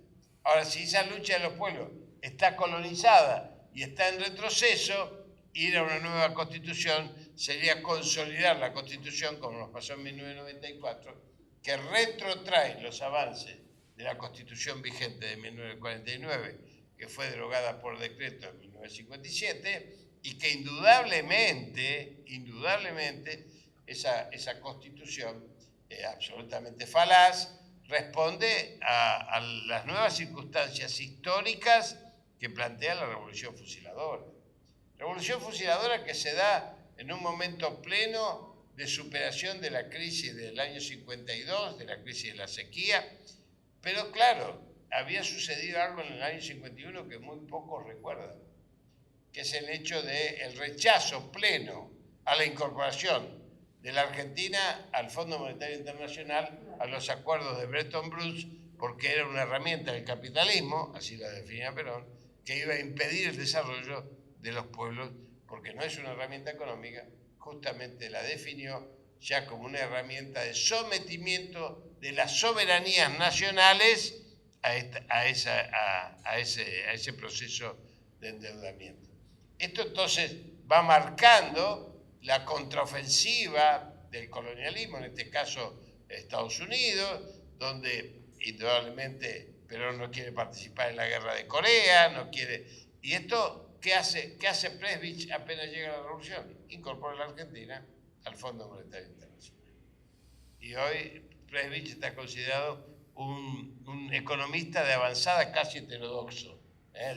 Ahora, si esa lucha de los pueblos está colonizada y está en retroceso, ir a una nueva Constitución sería consolidar la Constitución, como nos pasó en 1994, que retrotrae los avances de de la Constitución vigente de 1949, que fue derogada por decreto en 1957, y que indudablemente esa Constitución, absolutamente falaz, responde a las nuevas circunstancias históricas que plantea la Revolución Fusiladora. Revolución Fusiladora que se da en un momento pleno de superación de la crisis del año 52, de la crisis de la sequía, pero claro, había sucedido algo en el año 51 que muy pocos recuerdan, que es el hecho del rechazo pleno a la incorporación de la Argentina al Fondo Monetario Internacional, a los acuerdos de Bretton Woods, porque era una herramienta del capitalismo, así la definía Perón, que iba a impedir el desarrollo de los pueblos, porque no es una herramienta económica, justamente la definió ya como una herramienta de sometimiento de las soberanías nacionales a ese proceso de endeudamiento. Esto entonces va marcando la contraofensiva del colonialismo, en este caso Estados Unidos, donde indudablemente Perón no quiere participar en la guerra de Corea, no quiere... ¿Y esto qué hace Presbich apenas llega a la revolución? Incorpora a la Argentina al Fondo Monetario Internacional. Y hoy Presbich está considerado un economista de avanzada casi heterodoxo.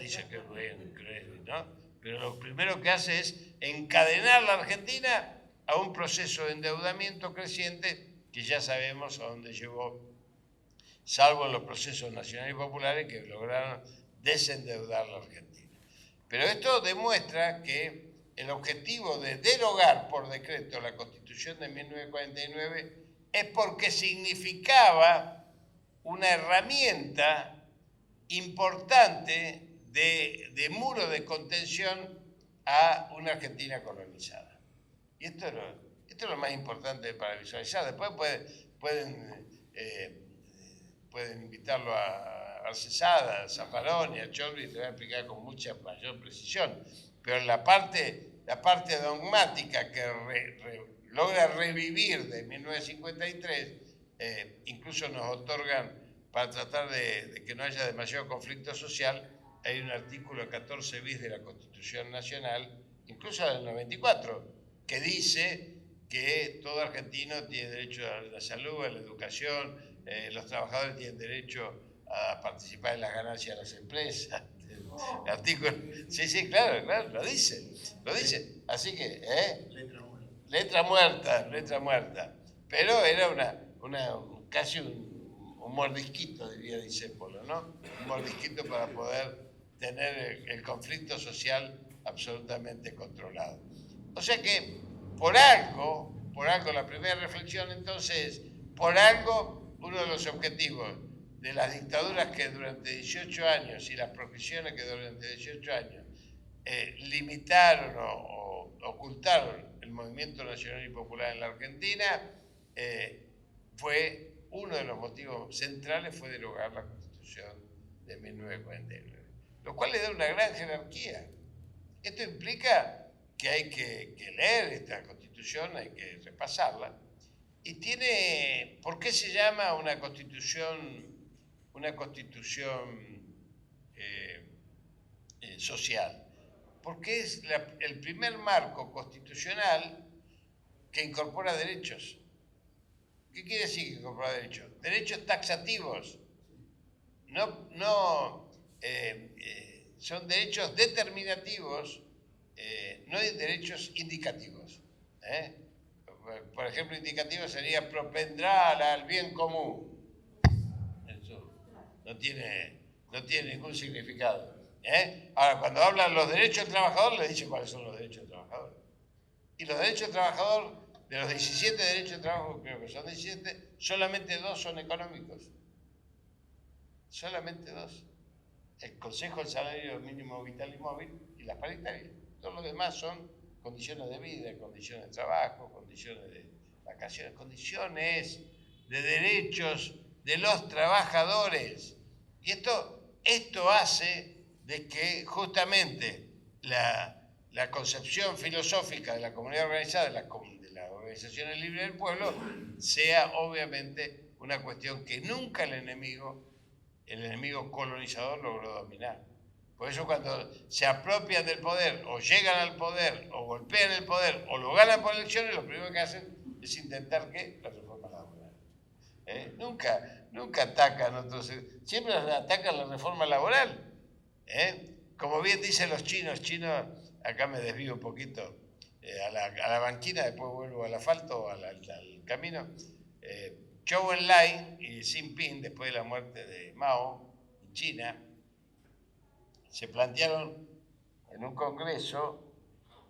Dice que es bueno, ¿no? Pero lo primero que hace es encadenar la Argentina a un proceso de endeudamiento creciente que ya sabemos a dónde llevó, salvo en los procesos nacionales y populares que lograron desendeudar la Argentina. Pero esto demuestra que el objetivo de derogar por decreto la Constitución de 1949 es porque significaba una herramienta importante de muro de contención a una Argentina colonizada. Y esto es lo más importante para visualizar. Después pueden invitarlo a Arcesada, a Zaffaroni, a Chorri, y te voy a explicar con mucha mayor precisión. Pero la parte dogmática que logra revivir de 1953, incluso nos otorgan, para tratar de que no haya demasiado conflicto social, hay un artículo 14 bis de la Constitución Nacional, incluso del 94, que dice que todo argentino tiene derecho a la salud, a la educación, los trabajadores tienen derecho a participar en las ganancias de las empresas. El artículo, sí, claro, lo dice. Así que, letra muerta. Pero era casi un mordisquito, diría Discépolo, ¿no? Un mordisquito para poder tener el conflicto social absolutamente controlado. O sea que, por algo, la primera reflexión entonces, por algo, uno de los objetivos de las dictaduras que durante 18 años y las proscripciones que durante 18 años limitaron o ocultaron el movimiento nacional y popular en la Argentina, uno de los motivos centrales fue derogar la Constitución de 1949, lo cual le da una gran jerarquía. Esto implica que hay que leer esta Constitución, hay que repasarla, y tiene, ¿por qué se llama una Constitución social? Porque es el primer marco constitucional que incorpora derechos. ¿Qué quiere decir que incorpora derechos? Derechos taxativos. Son derechos determinativos, no hay derechos indicativos. Por ejemplo, indicativo sería propendrá al bien común. Eso no tiene ningún significado. Ahora, cuando hablan los derechos del trabajador, le dicen cuáles son los derechos del trabajador. Y los derechos del trabajador, de los 17 derechos de trabajo, creo que son 17, solamente 2 son económicos. Solamente 2. El Consejo del Salario Mínimo Vital y Móvil y las paritarias. Todos los demás son condiciones de vida, condiciones de trabajo, condiciones de vacaciones, condiciones de derechos de los trabajadores. Y esto hace de que justamente la concepción filosófica de la comunidad organizada, de las organizaciones libres del pueblo, sea obviamente una cuestión que nunca el enemigo el enemigo colonizador logró dominar. Por eso cuando se apropian del poder, o llegan al poder, o golpean el poder, o lo ganan por elecciones, lo primero que hacen es intentar que la reforma laboral. Nunca atacan otros, siempre atacan la reforma laboral. Como bien dicen los chinos, acá me desvío un poquito a la banquina, después vuelvo al asfalto, al camino. Zhou Enlai y Xi Jinping, después de la muerte de Mao en China, se plantearon en un congreso,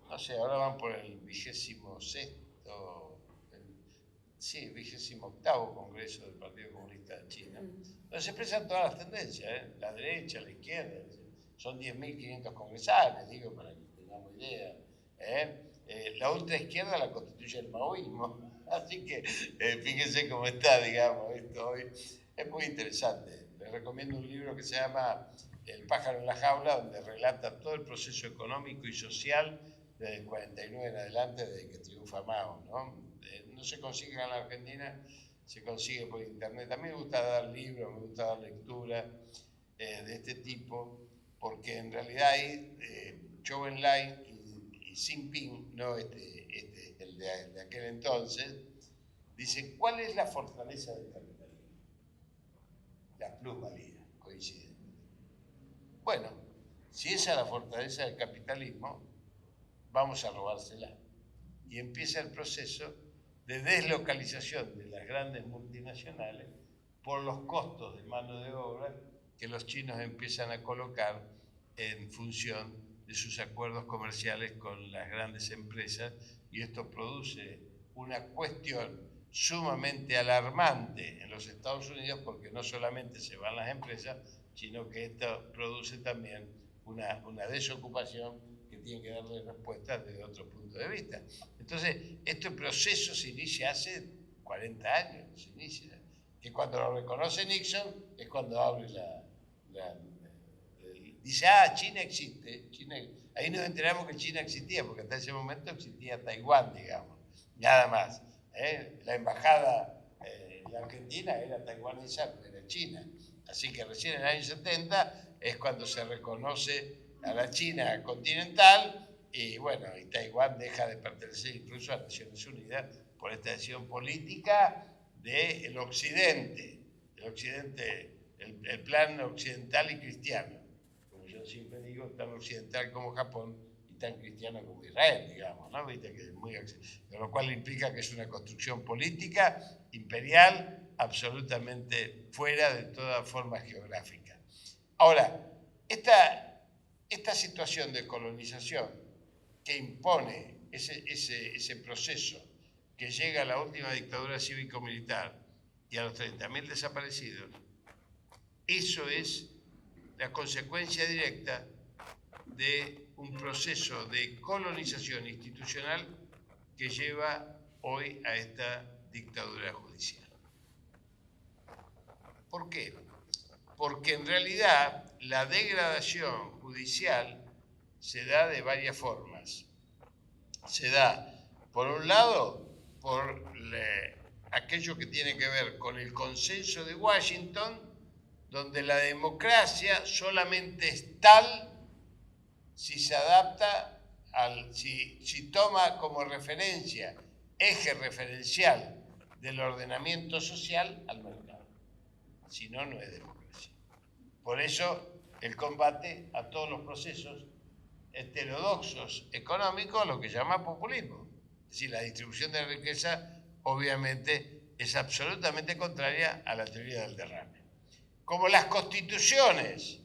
no sé, ahora van por el 28º Congreso del Partido Comunista de China, donde se expresan todas las tendencias, la derecha, la izquierda, son 10.500 congresales, digo, para que tengamos idea. La ultraizquierda la constituye el maoísmo, así que fíjense cómo está, digamos, esto hoy. Es muy interesante. Les recomiendo un libro que se llama El pájaro en la jaula, donde relata todo el proceso económico y social desde el 49 en adelante, desde que triunfa Mao, ¿no? No se consigue en la Argentina, se consigue por internet. A mí me gusta dar libros, me gusta dar lectura de este tipo, porque en realidad ahí Zhou Enlai y Xi Jinping, no el de aquel entonces, dicen, ¿cuál es la fortaleza del capitalismo? La plusvalía, coincide. Bueno, si esa es la fortaleza del capitalismo, vamos a robársela. Y empieza el proceso de deslocalización de las grandes multinacionales por los costos de mano de obra que los chinos empiezan a colocar en función de sus acuerdos comerciales con las grandes empresas, y esto produce una cuestión sumamente alarmante en los Estados Unidos, porque no solamente se van las empresas, sino que esto produce también una desocupación que tiene que darle respuestas desde otro punto de vista. Entonces, este proceso se inicia hace 40 años, se inicia, que cuando lo reconoce Nixon es cuando abre dice, China existe. Ahí nos enteramos que China existía, porque hasta ese momento existía Taiwán, digamos, nada más. La embajada en la Argentina era taiwanesa, no era China. Así que recién en el año 70 es cuando se reconoce a la China continental, y bueno, y Taiwán deja de pertenecer incluso a Naciones Unidas por esta decisión política del Occidente, el plan occidental y cristiano. Yo siempre digo, tan occidental como Japón y tan cristiano como Israel, digamos, ¿no? ¿Viste? Que es muy, lo cual implica que es una construcción política imperial absolutamente fuera de toda forma geográfica. Ahora, esta situación de colonización que impone ese proceso que llega a la última dictadura cívico-militar y a los 30.000 desaparecidos, eso es la consecuencia directa de un proceso de colonización institucional que lleva hoy a esta dictadura judicial. ¿Por qué? Porque en realidad la degradación judicial se da de varias formas. Se da, por un lado, por aquello que tiene que ver con el consenso de Washington, donde la democracia solamente es tal si se adapta, si toma como referencia, eje referencial del ordenamiento social al mercado. Si no, no es democracia. Por eso el combate a todos los procesos heterodoxos económicos, lo que llama populismo. Es decir, la distribución de la riqueza obviamente es absolutamente contraria a la teoría del derrame. Como las constituciones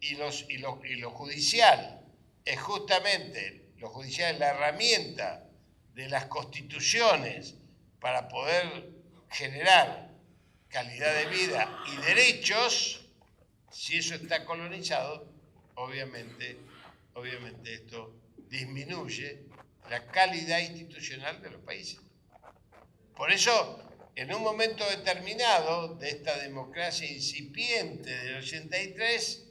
y lo judicial es justamente, lo judicial es la herramienta de las constituciones para poder generar calidad de vida y derechos, si eso está colonizado, obviamente esto disminuye la calidad institucional de los países. Por eso, en un momento determinado de esta democracia incipiente del 83,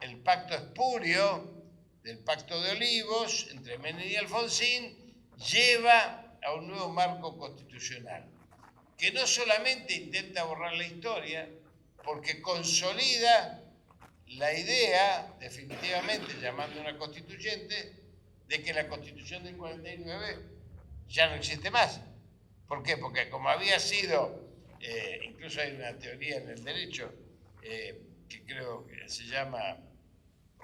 el pacto espurio del Pacto de Olivos entre Menem y Alfonsín lleva a un nuevo marco constitucional, que no solamente intenta borrar la historia, porque consolida la idea, definitivamente llamando una constituyente, de que la Constitución del 49 ya no existe más. ¿Por qué? Porque como había sido, incluso hay una teoría en el derecho que creo que se llama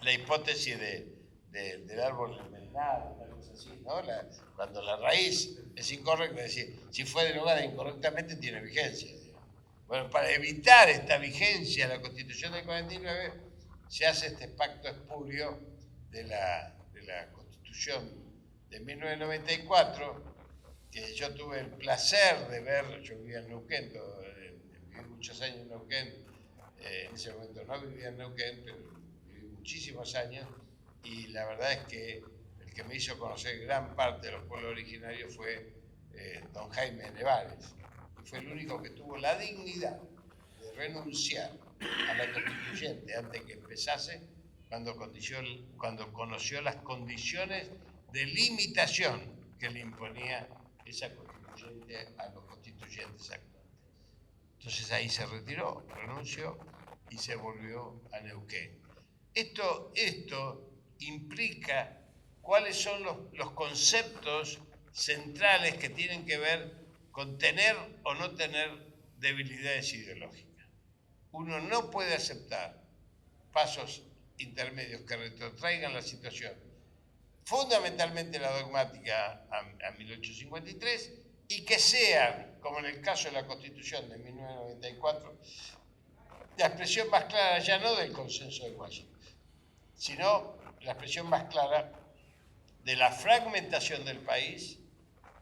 la hipótesis del árbol envenenado, una cosa así, ¿no? Cuando la raíz es incorrecta, es decir, si fue derogada incorrectamente tiene vigencia. Bueno, para evitar esta vigencia de la Constitución del 49, se hace este pacto espurio de la Constitución de 1994, que yo tuve el placer de ver. Yo vivía en Neuquén, viví muchos años en Neuquén, en ese momento no vivía en Neuquén, pero viví muchísimos años, y la verdad es que el que me hizo conocer gran parte de los pueblos originarios fue don Jaime Nevares, y fue el único que tuvo la dignidad de renunciar a la constituyente antes que empezase, cuando conoció las condiciones de limitación que le imponía esa constituyente a los constituyentes actuales. Entonces ahí se retiró, renunció y se volvió a Neuquén. Esto implica cuáles son los conceptos centrales que tienen que ver con tener o no tener debilidades ideológicas. Uno no puede aceptar pasos intermedios que retrotraigan la situación, fundamentalmente la dogmática a 1853, y que sean, como en el caso de la Constitución de 1994, la expresión más clara ya no del consenso de Washington, sino la expresión más clara de la fragmentación del país,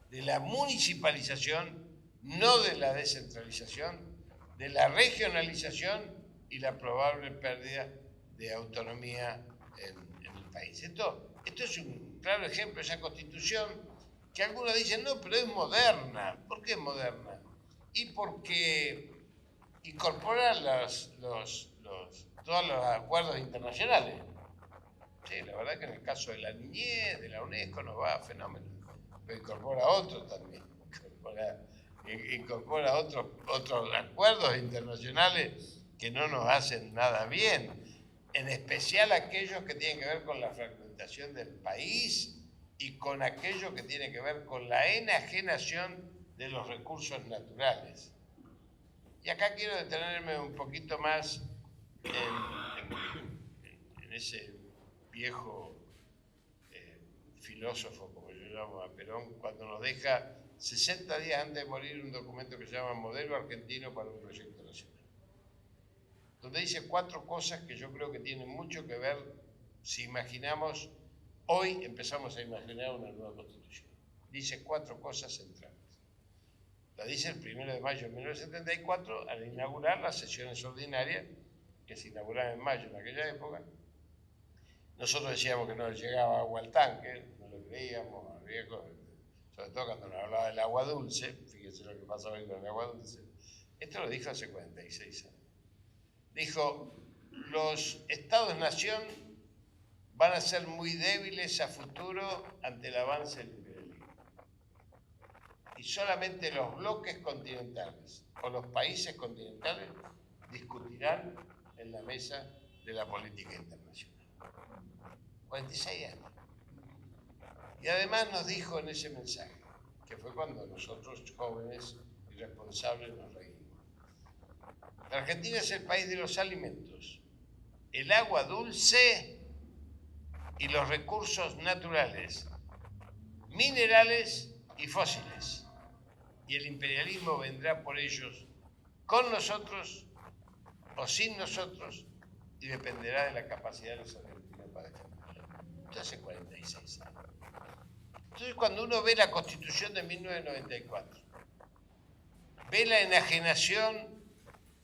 de la municipalización, no de la descentralización, de la regionalización y la probable pérdida de autonomía en el país. Esto es un claro ejemplo de esa Constitución que algunos dicen, no, pero es moderna. ¿Por qué es moderna? Y porque incorpora todos los acuerdos internacionales. Sí, la verdad que en el caso de la niñez, de la UNESCO, nos va fenómeno. Pero incorpora otros también. Incorpora otros acuerdos internacionales que no nos hacen nada bien, en especial aquellos que tienen que ver con la fragmentación del país y con aquello que tiene que ver con la enajenación de los recursos naturales. Y acá quiero detenerme un poquito más en ese viejo filósofo, como yo llamo a Perón, cuando nos deja 60 días antes de morir un documento que se llama Modelo Argentino para un Proyecto Nacional, donde dice 4 cosas que yo creo que tienen mucho que ver si imaginamos, hoy empezamos a imaginar una nueva Constitución. Dice 4 cosas centrales. La dice el 1 de mayo de 1974 al inaugurar las sesiones ordinarias que se inauguraban en mayo en aquella época. Nosotros decíamos que no llegaba agua al tanque, no lo creíamos, al viejo, sobre todo cuando nos hablaba del agua dulce. Fíjense lo que pasa hoy con el agua dulce. Esto lo dijo hace 46 años. Dijo, los estados-nación van a ser muy débiles a futuro ante el avance del imperialismo. Y solamente los bloques continentales o los países continentales discutirán en la mesa de la política internacional. 46 años. Y además nos dijo en ese mensaje, que fue cuando nosotros jóvenes y responsables nos reímos. La Argentina es el país de los alimentos, el agua dulce y los recursos naturales, minerales y fósiles. Y el imperialismo vendrá por ellos con nosotros o sin nosotros y dependerá de la capacidad de los argentinos para defenderlo. Esto hace 46 años. Entonces, cuando uno ve la Constitución de 1994, ve la enajenación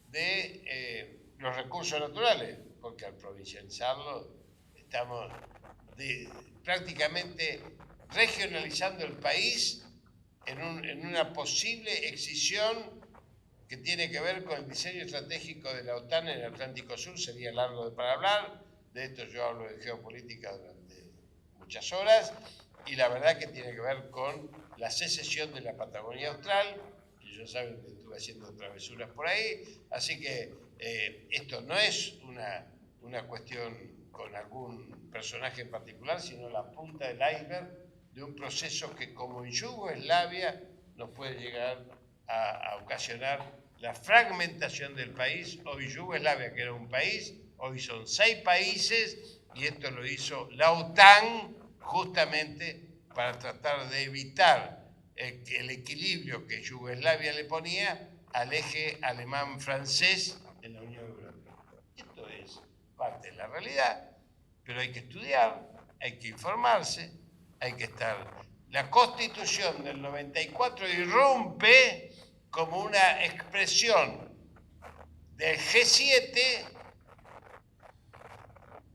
de los recursos naturales, porque al provincializarlo estamos prácticamente regionalizando el país en una posible excisión que tiene que ver con el diseño estratégico de la OTAN en el Atlántico Sur. Sería largo para hablar, de esto yo hablo de geopolítica durante muchas horas, y la verdad que tiene que ver con la secesión de la Patagonia Austral, que yo ya saben que estuve haciendo travesuras por ahí, así que esto no es una cuestión con algún personaje en particular, sino la punta del iceberg de un proceso que, como en Yugoslavia, nos puede llegar a ocasionar la fragmentación del país. Hoy Yugoslavia, que era un país, hoy son 6 países, y esto lo hizo la OTAN justamente para tratar de evitar el equilibrio que Yugoslavia le ponía al eje alemán-francés en la Unión Europea. Esto es parte de la realidad, pero hay que estudiar, hay que informarse, hay que estar. La Constitución del 94 irrumpe como una expresión del G7,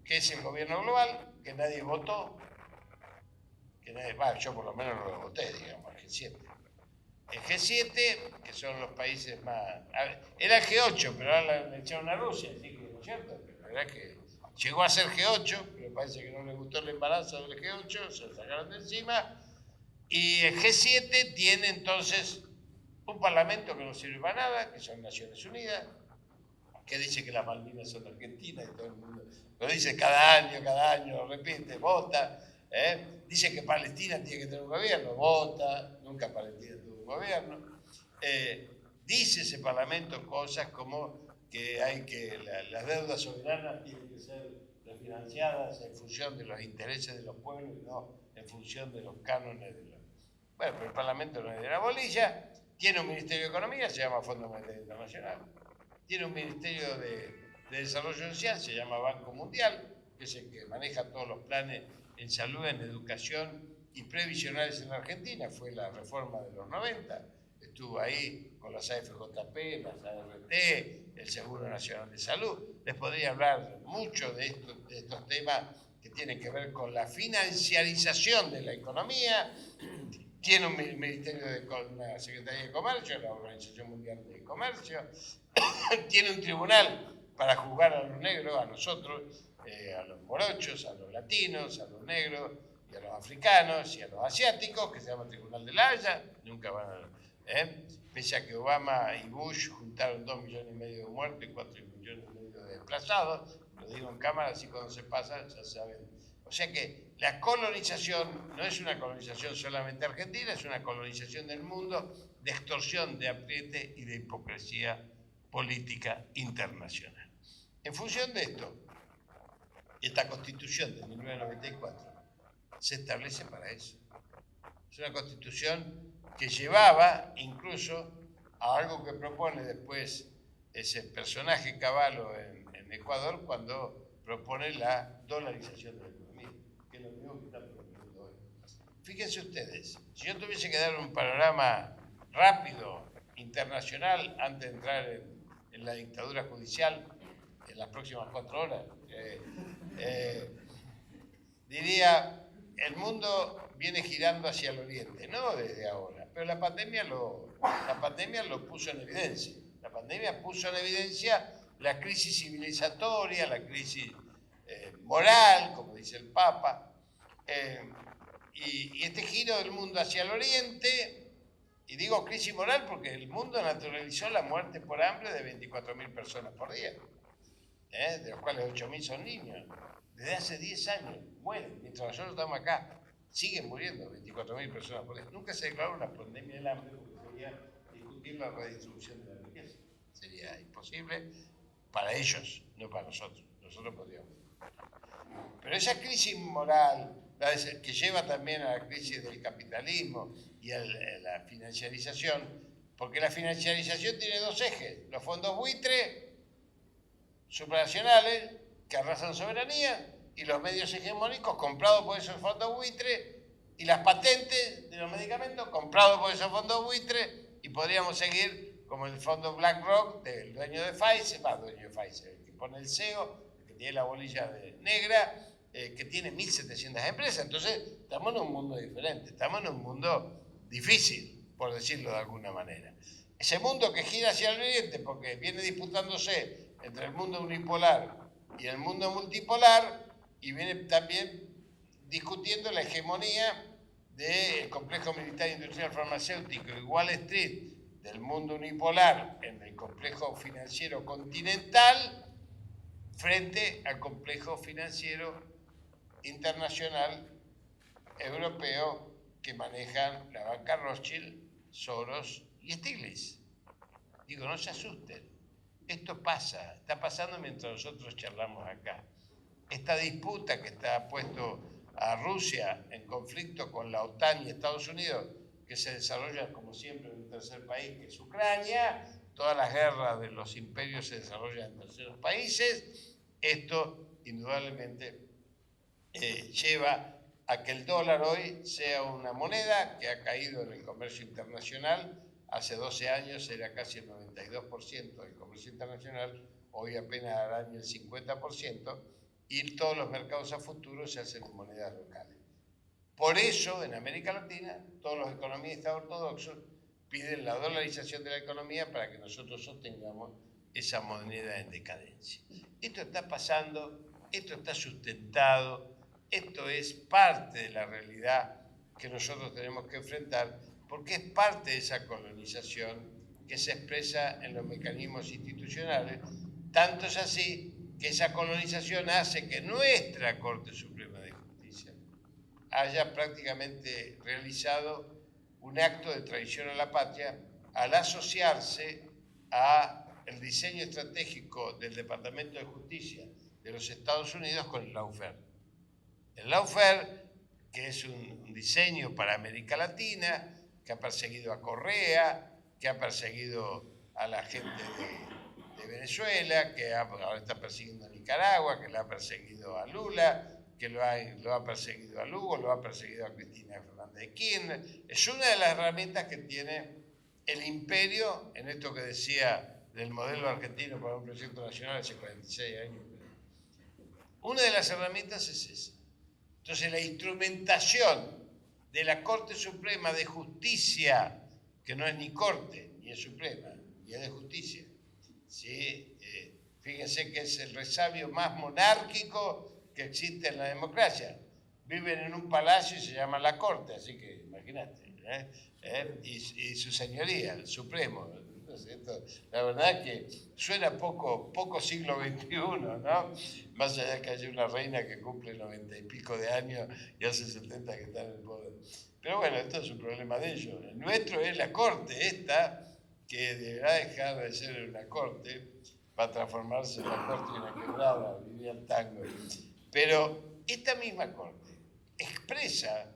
que es el gobierno global, que nadie votó, yo por lo menos no lo voté, digamos, el G7. El G7, que son los países más... Era el G8, pero ahora le echaron a Rusia, así que no es cierto, pero la verdad que llegó a ser G8, pero parece que no le gustó el embarazo del G8, se lo sacaron de encima, y el G7 tiene entonces un parlamento que no sirve para nada, que son Naciones Unidas, que dice que las Malvinas son argentinas, y todo el mundo lo dice cada año, lo repite, vota. Dice que Palestina tiene que tener un gobierno, vota, nunca Palestina tuvo un gobierno. Dice ese parlamento cosas como que las deudas soberanas tienen que ser refinanciadas en función de los intereses de los pueblos y no en función de los cánones de los... Bueno, pero el parlamento no es de la bolilla, tiene un Ministerio de Economía, se llama Fondo Monetario Internacional, tiene un Ministerio de Desarrollo Social, se llama Banco Mundial, que es el que maneja todos los planes en salud, en educación y previsionales en la Argentina. Fue la reforma de los 90, estuvo ahí con las AFJP, las ART, el Seguro Nacional de Salud. Les podría hablar mucho de estos temas que tienen que ver con la financiarización de la economía. Tiene un ministerio una Secretaría de Comercio, la Organización Mundial de Comercio. Tiene un tribunal para juzgar a los negros, a nosotros, a los morochos, a los latinos, a los negros, y a los africanos y a los asiáticos, que se llama Tribunal de la Haya. Nunca van a... Pese a que Obama y Bush juntaron 2,5 millones de muertos y 4,5 millones de desplazados, lo digo en cámara, así cuando se pasa ya saben. O sea que la colonización no es una colonización solamente argentina, es una colonización del mundo, de extorsión, de apriete y de hipocresía política internacional. En función de esto, esta Constitución de 1994 se establece para eso. Es una Constitución que llevaba incluso a algo que propone después ese personaje Cavallo en Ecuador cuando propone la dolarización de la economía, que es lo mismo que está proponiendo hoy. Fíjense ustedes, si yo tuviese que dar un panorama rápido, internacional, antes de entrar en la dictadura judicial, en las próximas 4 horas, diría, el mundo viene girando hacia el oriente, no desde ahora, pero la pandemia lo puso en evidencia. La pandemia puso en evidencia la crisis civilizatoria, la crisis moral, como dice el Papa, y este giro del mundo hacia el oriente. Y digo crisis moral porque el mundo naturalizó la muerte por hambre de 24.000 personas por día, de los cuales 8.000 son niños. Desde hace 10 años mueren, mientras nosotros estamos acá, siguen muriendo 24.000 personas por día. Nunca se declaró una pandemia del hambre porque sería discutir la redistribución de la riqueza. Sería imposible para ellos, no para nosotros. Nosotros podríamos. Pero esa crisis moral, que lleva también a la crisis del capitalismo y a la financiarización, porque la financiarización tiene 2 ejes: los fondos buitre supranacionales que arrasan soberanía y los medios hegemónicos comprados por esos fondos buitre y las patentes de los medicamentos comprados por esos fondos buitre, y podríamos seguir como el fondo BlackRock del dueño de Pfizer, el que pone el CEO, el que tiene la bolilla negra, que tiene 1.700 empresas. Entonces estamos en un mundo diferente, estamos en un mundo difícil, por decirlo de alguna manera. Ese mundo que gira hacia el oriente porque viene disputándose entre el mundo unipolar y el mundo multipolar, y viene también discutiendo la hegemonía del complejo militar industrial farmacéutico y Wall Street del mundo unipolar en el complejo financiero continental frente al complejo financiero internacional europeo que manejan la banca Rothschild, Soros y Stiglitz. Digo, no se asusten. Esto pasa, está pasando mientras nosotros charlamos acá. Esta disputa que está puesto a Rusia en conflicto con la OTAN y Estados Unidos, que se desarrolla como siempre en un tercer país, que es Ucrania, todas las guerras de los imperios se desarrollan en terceros países, esto indudablemente lleva a que el dólar hoy sea una moneda que ha caído en el comercio internacional. Hace 12 años era casi el 92% del comercio internacional, hoy apenas al año el 50%, y todos los mercados a futuro se hacen en monedas locales. Por eso, en América Latina, todos los economistas ortodoxos piden la dolarización de la economía para que nosotros sostengamos esa moneda en decadencia. Esto está pasando, esto está sustentado, esto es parte de la realidad que nosotros tenemos que enfrentar, porque es parte de esa colonización que se expresa en los mecanismos institucionales. Tanto es así que esa colonización hace que nuestra Corte Suprema de Justicia haya prácticamente realizado un acto de traición a la patria al asociarse al diseño estratégico del Departamento de Justicia de los Estados Unidos con el lawfare. El lawfare, que es un diseño para América Latina, que ha perseguido a Correa, que ha perseguido a la gente de Venezuela, que ahora está persiguiendo a Nicaragua, que lo ha perseguido a Lula, que lo ha perseguido a Lugo, lo ha perseguido a Cristina Fernández de Kirchner. Es una de las herramientas que tiene el imperio, en esto que decía del modelo argentino para un proyecto nacional hace 46 años. Una de las herramientas es esa. Entonces, la instrumentación de la Corte Suprema de Justicia, que no es ni Corte, ni es Suprema, ni es de Justicia, ¿sí? Fíjense que es el resabio más monárquico que existe en la democracia. Viven en un palacio y se llama la Corte, así que imagínate, y su señoría, el Supremo. Esto, la verdad que suena poco siglo XXI, ¿no? Más allá que haya una reina que cumple 90 y pico de años y hace 70 que está en el poder. Pero bueno, esto es un problema de ellos. El nuestro es la Corte esta, que deberá dejar de ser una Corte para transformarse en la Corte de una quebrada, vivía el tango. Pero esta misma Corte expresa,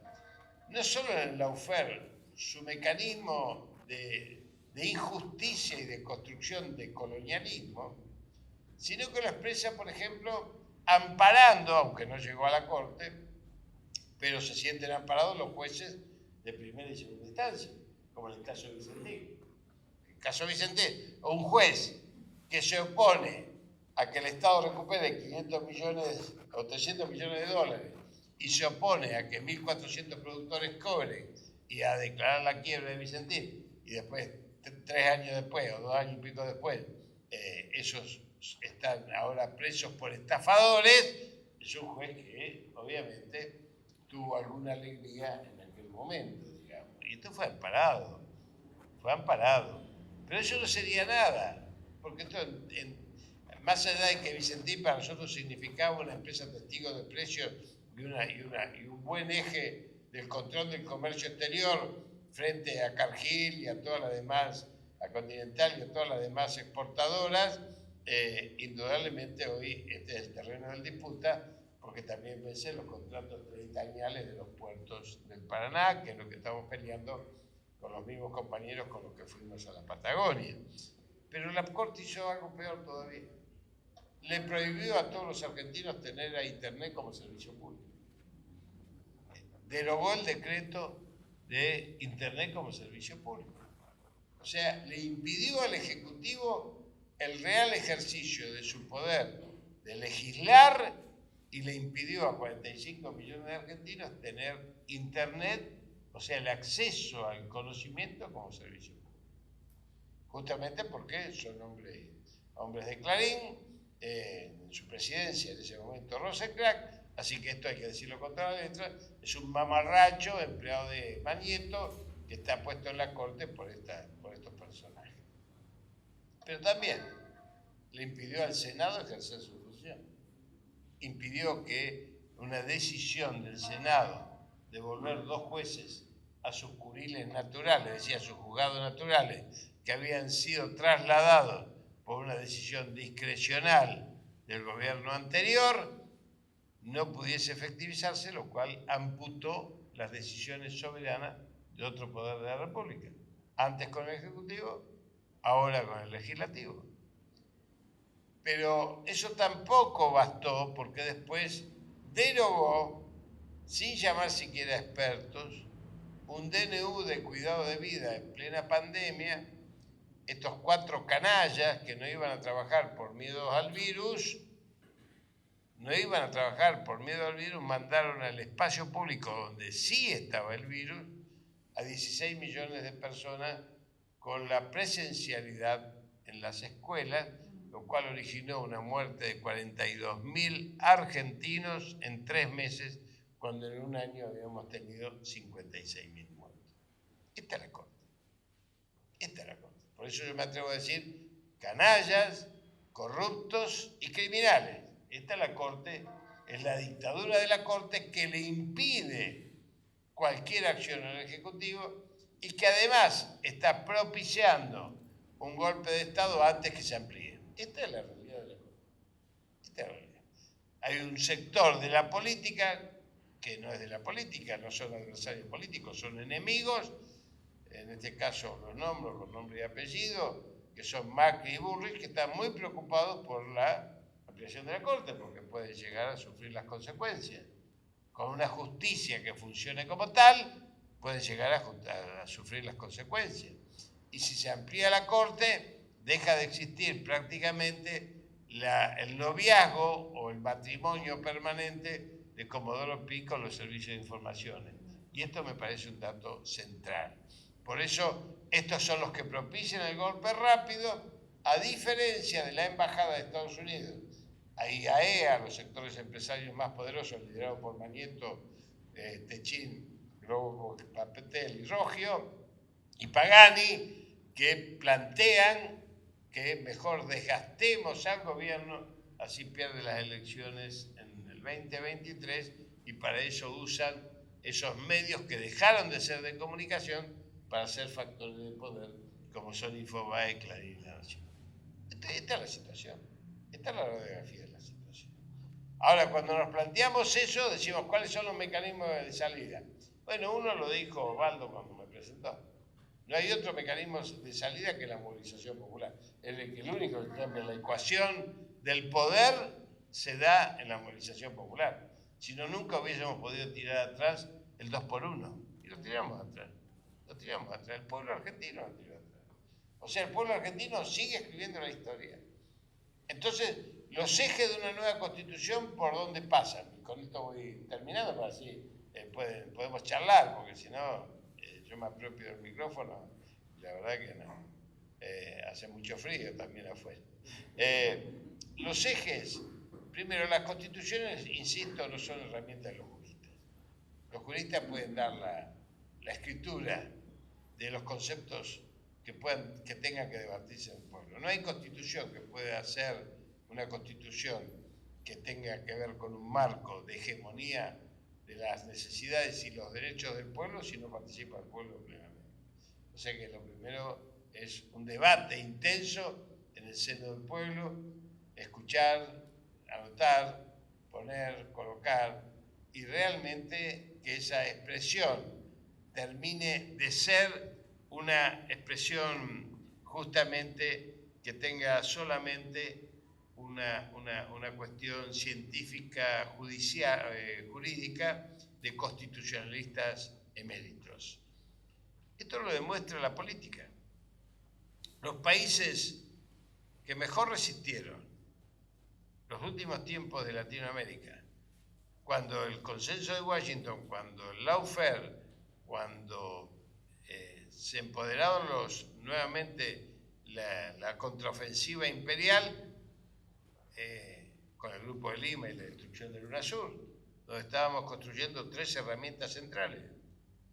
no solo en el lawfare, su mecanismo de injusticia y de construcción de colonialismo, sino que lo expresa, por ejemplo, amparando, aunque no llegó a la Corte, pero se sienten amparados los jueces de primera y segunda instancia, como en el caso de Vicentín. En el caso de Vicentín, un juez que se opone a que el Estado recupere 500 millones o 300 millones de dólares y se opone a que 1.400 productores cobren y a declarar la quiebra de Vicentín, y después 3 años después o 2 años y pico después, esos están ahora presos por estafadores, es un juez que obviamente tuvo alguna alegría en aquel momento, digamos. Y esto fue amparado. Pero eso no sería nada, porque esto, más allá de que Vicentín para nosotros significaba una empresa testigo de precios y un buen eje del control del comercio exterior frente a Cargill y a todas las demás, a Continental y a todas las demás exportadoras, indudablemente hoy este es el terreno de disputa, porque también vence los contratos 30añales de los puertos del Paraná, que es lo que estamos peleando con los mismos compañeros con los que fuimos a la Patagonia. Pero la Corte hizo algo peor todavía. Le prohibió a todos los argentinos tener a Internet como servicio público. Derogó el decreto de Internet como servicio público. O sea, le impidió al Ejecutivo el real ejercicio de su poder de legislar y le impidió a 45 millones de argentinos tener Internet, o sea, el acceso al conocimiento como servicio público. Justamente porque son hombres de Clarín, en su presidencia en ese momento Rosenkrantz, así que esto hay que decirlo contra la letra, es un mamarracho empleado de Mañeto que está puesto en la Corte por estos personajes. pero también le impidió al Senado ejercer su función. Impidió que una decisión del Senado de volver 2 jueces a sus curiles naturales, es decir, a sus juzgados naturales, que habían sido trasladados por una decisión discrecional del gobierno anterior, no pudiese efectivizarse, lo cual amputó las decisiones soberanas de otro poder de la República. Antes con el Ejecutivo, ahora con el Legislativo. Pero eso tampoco bastó, porque después derogó, sin llamar siquiera a expertos, un DNU de cuidado de vida en plena pandemia. Estos 4 canallas que no iban a trabajar por miedo al virus, mandaron al espacio público, donde sí estaba el virus, a 16 millones de personas con la presencialidad en las escuelas, lo cual originó una muerte de 42.000 argentinos en 3 meses, cuando en un año habíamos tenido 56.000 muertos. Esta es la Corte. Por eso yo me atrevo a decir canallas, corruptos y criminales. Esta es la Corte, es la dictadura de la Corte que le impide cualquier acción al Ejecutivo y que además está propiciando un golpe de Estado antes que se amplíe. Esta es la realidad de la Corte. Esta es la realidad. Hay un sector de la política que no es de la política, no son adversarios políticos, son enemigos, en este caso los nombro con nombre y apellido, que son Macri y Bullrich, que están muy preocupados por la ampliación de la Corte, porque pueden llegar a sufrir las consecuencias. Con una justicia que funcione como tal, pueden llegar a sufrir las consecuencias. Y si se amplía la Corte, deja de existir prácticamente el noviazgo o el matrimonio permanente de Comodoro Pi con los servicios de informaciones. Y esto me parece un dato central. Por eso, estos son los que propician el golpe rápido, a diferencia de la Embajada de Estados Unidos, a IAEA, los sectores empresarios más poderosos, liderados por Magneto, Techín, Globo, Papetel y Rogio, y Pagani, que plantean que mejor desgastemos al gobierno, así pierde las elecciones en el 2023, y para eso usan esos medios que dejaron de ser de comunicación para ser factores de poder, como son Infobae, Clarín y La Nación. Esta es la situación, esta es la radiografía de la situación. Ahora, cuando nos planteamos eso, decimos, ¿cuáles son los mecanismos de salida? Bueno, uno lo dijo Osvaldo cuando me presentó. No hay otro mecanismo de salida que la movilización popular. Es el único que cambia la ecuación del poder se da en la movilización popular. Si no, nunca hubiésemos podido tirar atrás el 2x1. Y lo tiramos atrás. El pueblo argentino lo tiró atrás. O sea, el pueblo argentino sigue escribiendo la historia. Entonces, los ejes de una nueva constitución, ¿por dónde pasan? Y con esto voy terminando, para así podemos charlar, porque si no, yo me apropio del micrófono, la verdad que no. Hace mucho frío también afuera. Los ejes, primero, las constituciones, insisto, no son herramientas de los juristas. Los juristas pueden dar la escritura de los conceptos que tengan que debatirse en el pueblo. No hay constitución que pueda ser una constitución que tenga que ver con un marco de hegemonía de las necesidades y los derechos del pueblo si no participa el pueblo plenamente. O sea que lo primero es un debate intenso en el seno del pueblo, escuchar, anotar, poner, colocar, y realmente que esa expresión termine de ser una expresión justamente que tenga solamente una cuestión científica, jurídica, de constitucionalistas eméritos. Esto lo demuestra la política. Los países que mejor resistieron los últimos tiempos de Latinoamérica, cuando el consenso de Washington, cuando el lawfare, cuando se empoderaron nuevamente la contraofensiva imperial, con el Grupo de Lima y la destrucción del UNASUR, donde estábamos construyendo 3 herramientas centrales.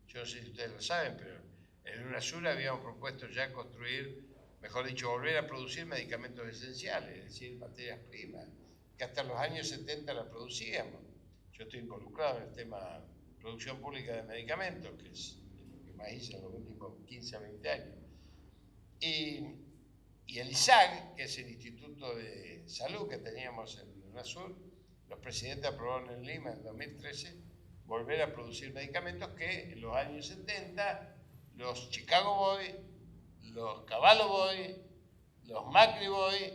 Yo no sé si ustedes lo saben, pero en el UNASUR habíamos propuesto ya construir mejor dicho, volver a producir medicamentos esenciales, es decir, materias primas, que hasta los años 70 las producíamos. Yo estoy involucrado en el tema de producción pública de medicamentos, que es lo que más hice en los últimos 15 a 20 años. Y el ISAG, que es el Instituto de Salud que teníamos en UNASUR, los presidentes aprobaron en Lima en 2013 volver a producir medicamentos que en los años 70 los Chicago Boys, los Cavallo Boys, los Macri Boys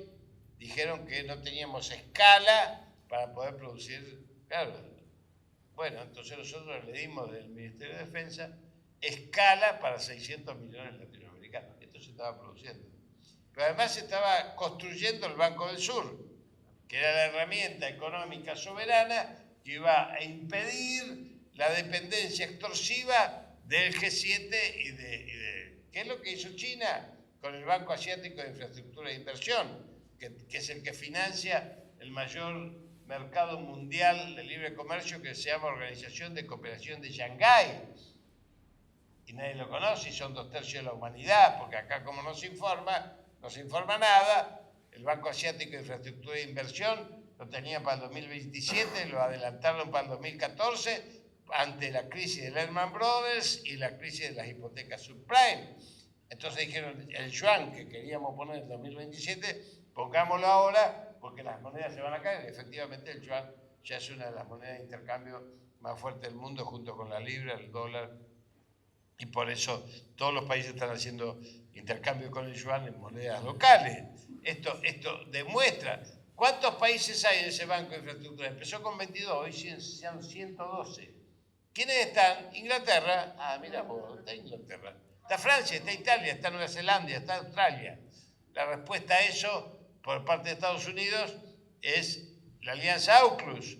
dijeron que no teníamos escala para poder producir. Claro, bueno, entonces nosotros le dimos del Ministerio de Defensa escala para 600 millones latinoamericanos. Esto se estaba produciendo. Pero además se estaba construyendo el Banco del Sur, que era la herramienta económica soberana que iba a impedir la dependencia extorsiva del G7 ¿qué es lo que hizo China con el Banco Asiático de Infraestructura e Inversión, que es el que financia el mayor mercado mundial de libre comercio que se llama Organización de Cooperación de Shanghái? Y nadie lo conoce y son 2/3 de la humanidad, porque acá como no se informa nada. El Banco Asiático de Infraestructura e Inversión lo tenía para el 2027, lo adelantaron para el 2014 ante la crisis de Lehman Brothers y la crisis de las hipotecas subprime. Entonces dijeron, el yuan que queríamos poner en el 2027, pongámoslo ahora porque las monedas se van a caer. Y efectivamente el yuan ya es una de las monedas de intercambio más fuertes del mundo junto con la libra, el dólar. Y por eso todos los países están haciendo intercambio con el yuan en monedas locales. Esto demuestra cuántos países hay en ese Banco de Infraestructura. Empezó con 22, hoy son 112. ¿Quiénes están? Inglaterra. Ah, mira vos, está Inglaterra. Está Francia, está Italia, está Nueva Zelanda, está Australia. La respuesta a eso por parte de Estados Unidos es la alianza AUKUS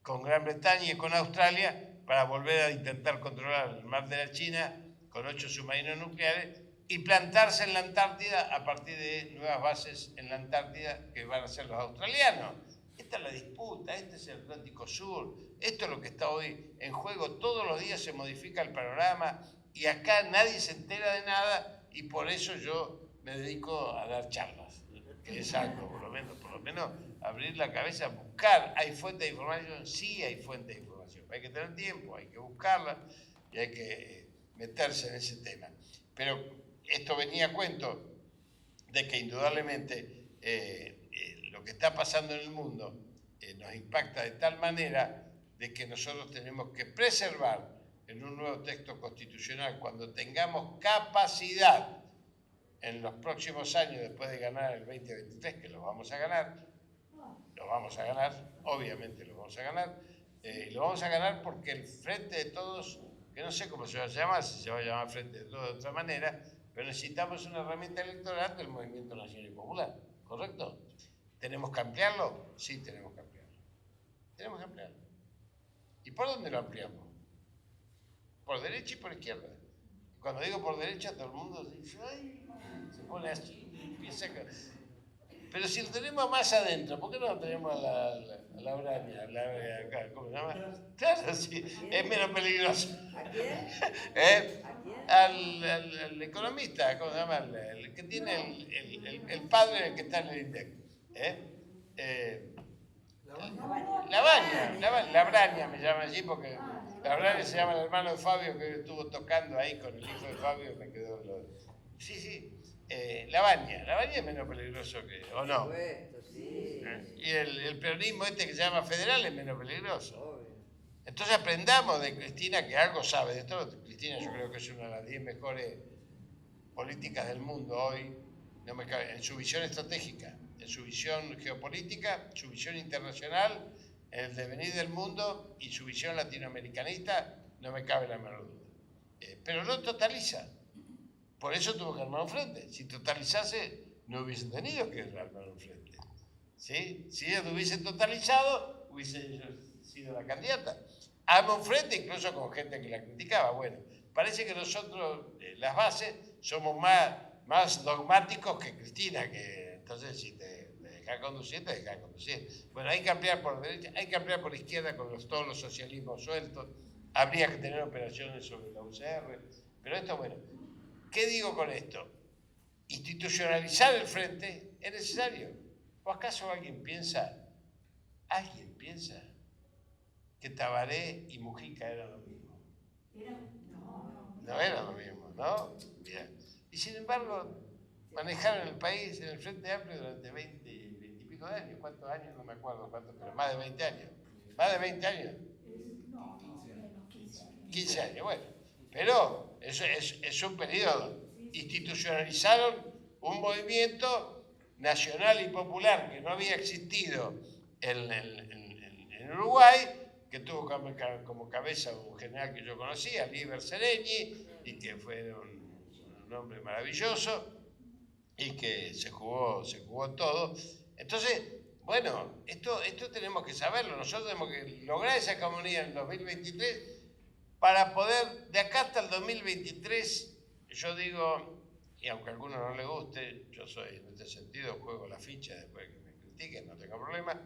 con Gran Bretaña y con Australia para volver a intentar controlar el mar de la China con 8 submarinos nucleares y plantarse en la Antártida a partir de nuevas bases en la Antártida que van a ser los australianos. Esta es la disputa, este es el Atlántico Sur, esto es lo que está hoy en juego. Todos los días se modifica el panorama y acá nadie se entera de nada y por eso yo me dedico a dar charlas, que es algo, por lo menos abrir la cabeza, buscar. ¿Hay fuente de información? Sí hay fuente de información. Hay que tener tiempo, hay que buscarla y hay que meterse en ese tema. Pero esto venía a cuento de que indudablemente lo que está pasando en el mundo nos impacta de tal manera de que nosotros tenemos que preservar en un nuevo texto constitucional, cuando tengamos capacidad en los próximos años, después de ganar el 2023, que lo vamos a ganar, obviamente lo vamos a ganar porque el Frente de Todos, que no sé cómo se va a llamar, si se va a llamar Frente de Todos de otra manera, pero necesitamos una herramienta electoral del Movimiento Nacional y Popular, ¿correcto? ¿Tenemos que ampliarlo? Sí, tenemos que ampliarlo. ¿Y por dónde lo ampliamos? Por derecha y por izquierda. Cuando digo por derecha, todo el mundo dice, ay, se pone así, empieza a... Pero si lo tenemos más adentro, ¿por qué no lo tenemos a la Braña? Acá, ¿cómo se llama? Claro, sí, es menos peligroso. ¿A quién? Al economista, ¿cómo se llama? El que tiene el padre del que está en el INDEC. La Braña me llama así porque la Braña se llama el hermano de Fabio que estuvo tocando ahí con el hijo de Fabio, me quedó Sí. La Baña es menos peligroso que, ¿o no? Sí. Y el peronismo este que se llama federal es menos peligroso. Entonces aprendamos de Cristina, que algo sabe de esto. Cristina yo creo que es una de las 10 mejores políticas del mundo hoy, en su visión estratégica, en su visión geopolítica, su visión internacional, en el devenir del mundo y su visión latinoamericanista, no me cabe la menor duda. Pero no totaliza. Por eso tuvo que armar un frente. Si totalizase, no hubiesen tenido que armar un frente. ¿Sí? Si ellos hubiesen totalizado, hubiese sido la candidata. Arma un frente incluso con gente que la criticaba. Bueno, parece que nosotros, las bases, somos más dogmáticos que Cristina, que entonces si te dejas conducir, te dejas conducir. Bueno, hay que ampliar por derecha, hay que ampliar por izquierda con todos los socialismos sueltos. Habría que tener operaciones sobre la UCR. Pero esto, bueno, ¿qué digo con esto? institucionalizar el frente es necesario. ¿O acaso alguien piensa que Tabaré y Mujica eran lo mismo? No eran lo mismo, ¿no? Bien. Y sin embargo, manejaron el país en el Frente Amplio durante 20 y pico de años. ¿Cuántos años? No me acuerdo cuántos, pero más de 20 años. ¿Más de 20 años? 15 años, bueno. Pero eso es un periodo. Institucionalizaron un movimiento nacional y popular que no había existido en Uruguay, que tuvo como cabeza un general que yo conocía, Liber Seregni, y que fue un hombre maravilloso y que se jugó todo. Entonces, bueno, esto tenemos que saberlo. Nosotros tenemos que lograr esa comunidad en el 2023 para poder, de acá hasta el 2023, yo digo, y aunque a algunos no les guste, yo soy en este sentido, juego la ficha después que me critiquen, no tengo problema,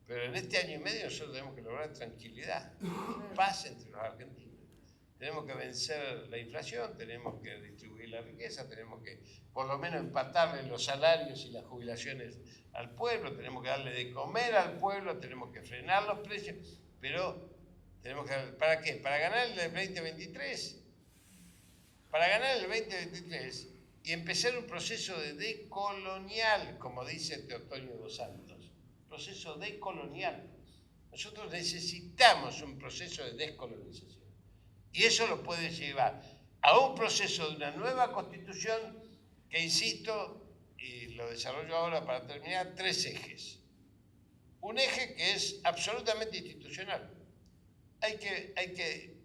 pero en este año y medio nosotros tenemos que lograr tranquilidad y paz entre los argentinos. Tenemos que vencer la inflación, tenemos que distribuir la riqueza, tenemos que por lo menos empatarle los salarios y las jubilaciones al pueblo, tenemos que darle de comer al pueblo, tenemos que frenar los precios, pero tenemos que, ¿para qué? Para ganar el 2023. Para ganar el 2023 y empezar un proceso de decolonial, como dice Teotonio dos Santos. Proceso decolonial. Nosotros necesitamos un proceso de descolonización. Y eso lo puede llevar a un proceso de una nueva constitución que, insisto, y lo desarrollo ahora para terminar, 3 ejes. Un eje que es absolutamente institucional. Hay que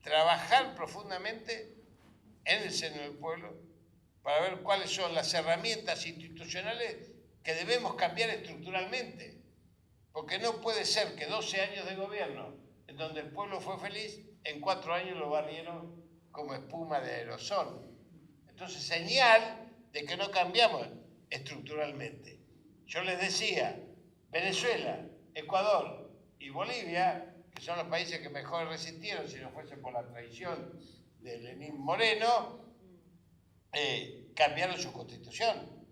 trabajar profundamente en el seno del pueblo para ver cuáles son las herramientas institucionales que debemos cambiar estructuralmente. Porque no puede ser que 12 años de gobierno en donde el pueblo fue feliz, en 4 años lo barrieron como espuma de aerosol. Entonces, señal de que no cambiamos estructuralmente. Yo les decía, Venezuela, Ecuador y Bolivia, que son los países que mejor resistieron si no fuese por la traición de Lenín Moreno, cambiaron su constitución.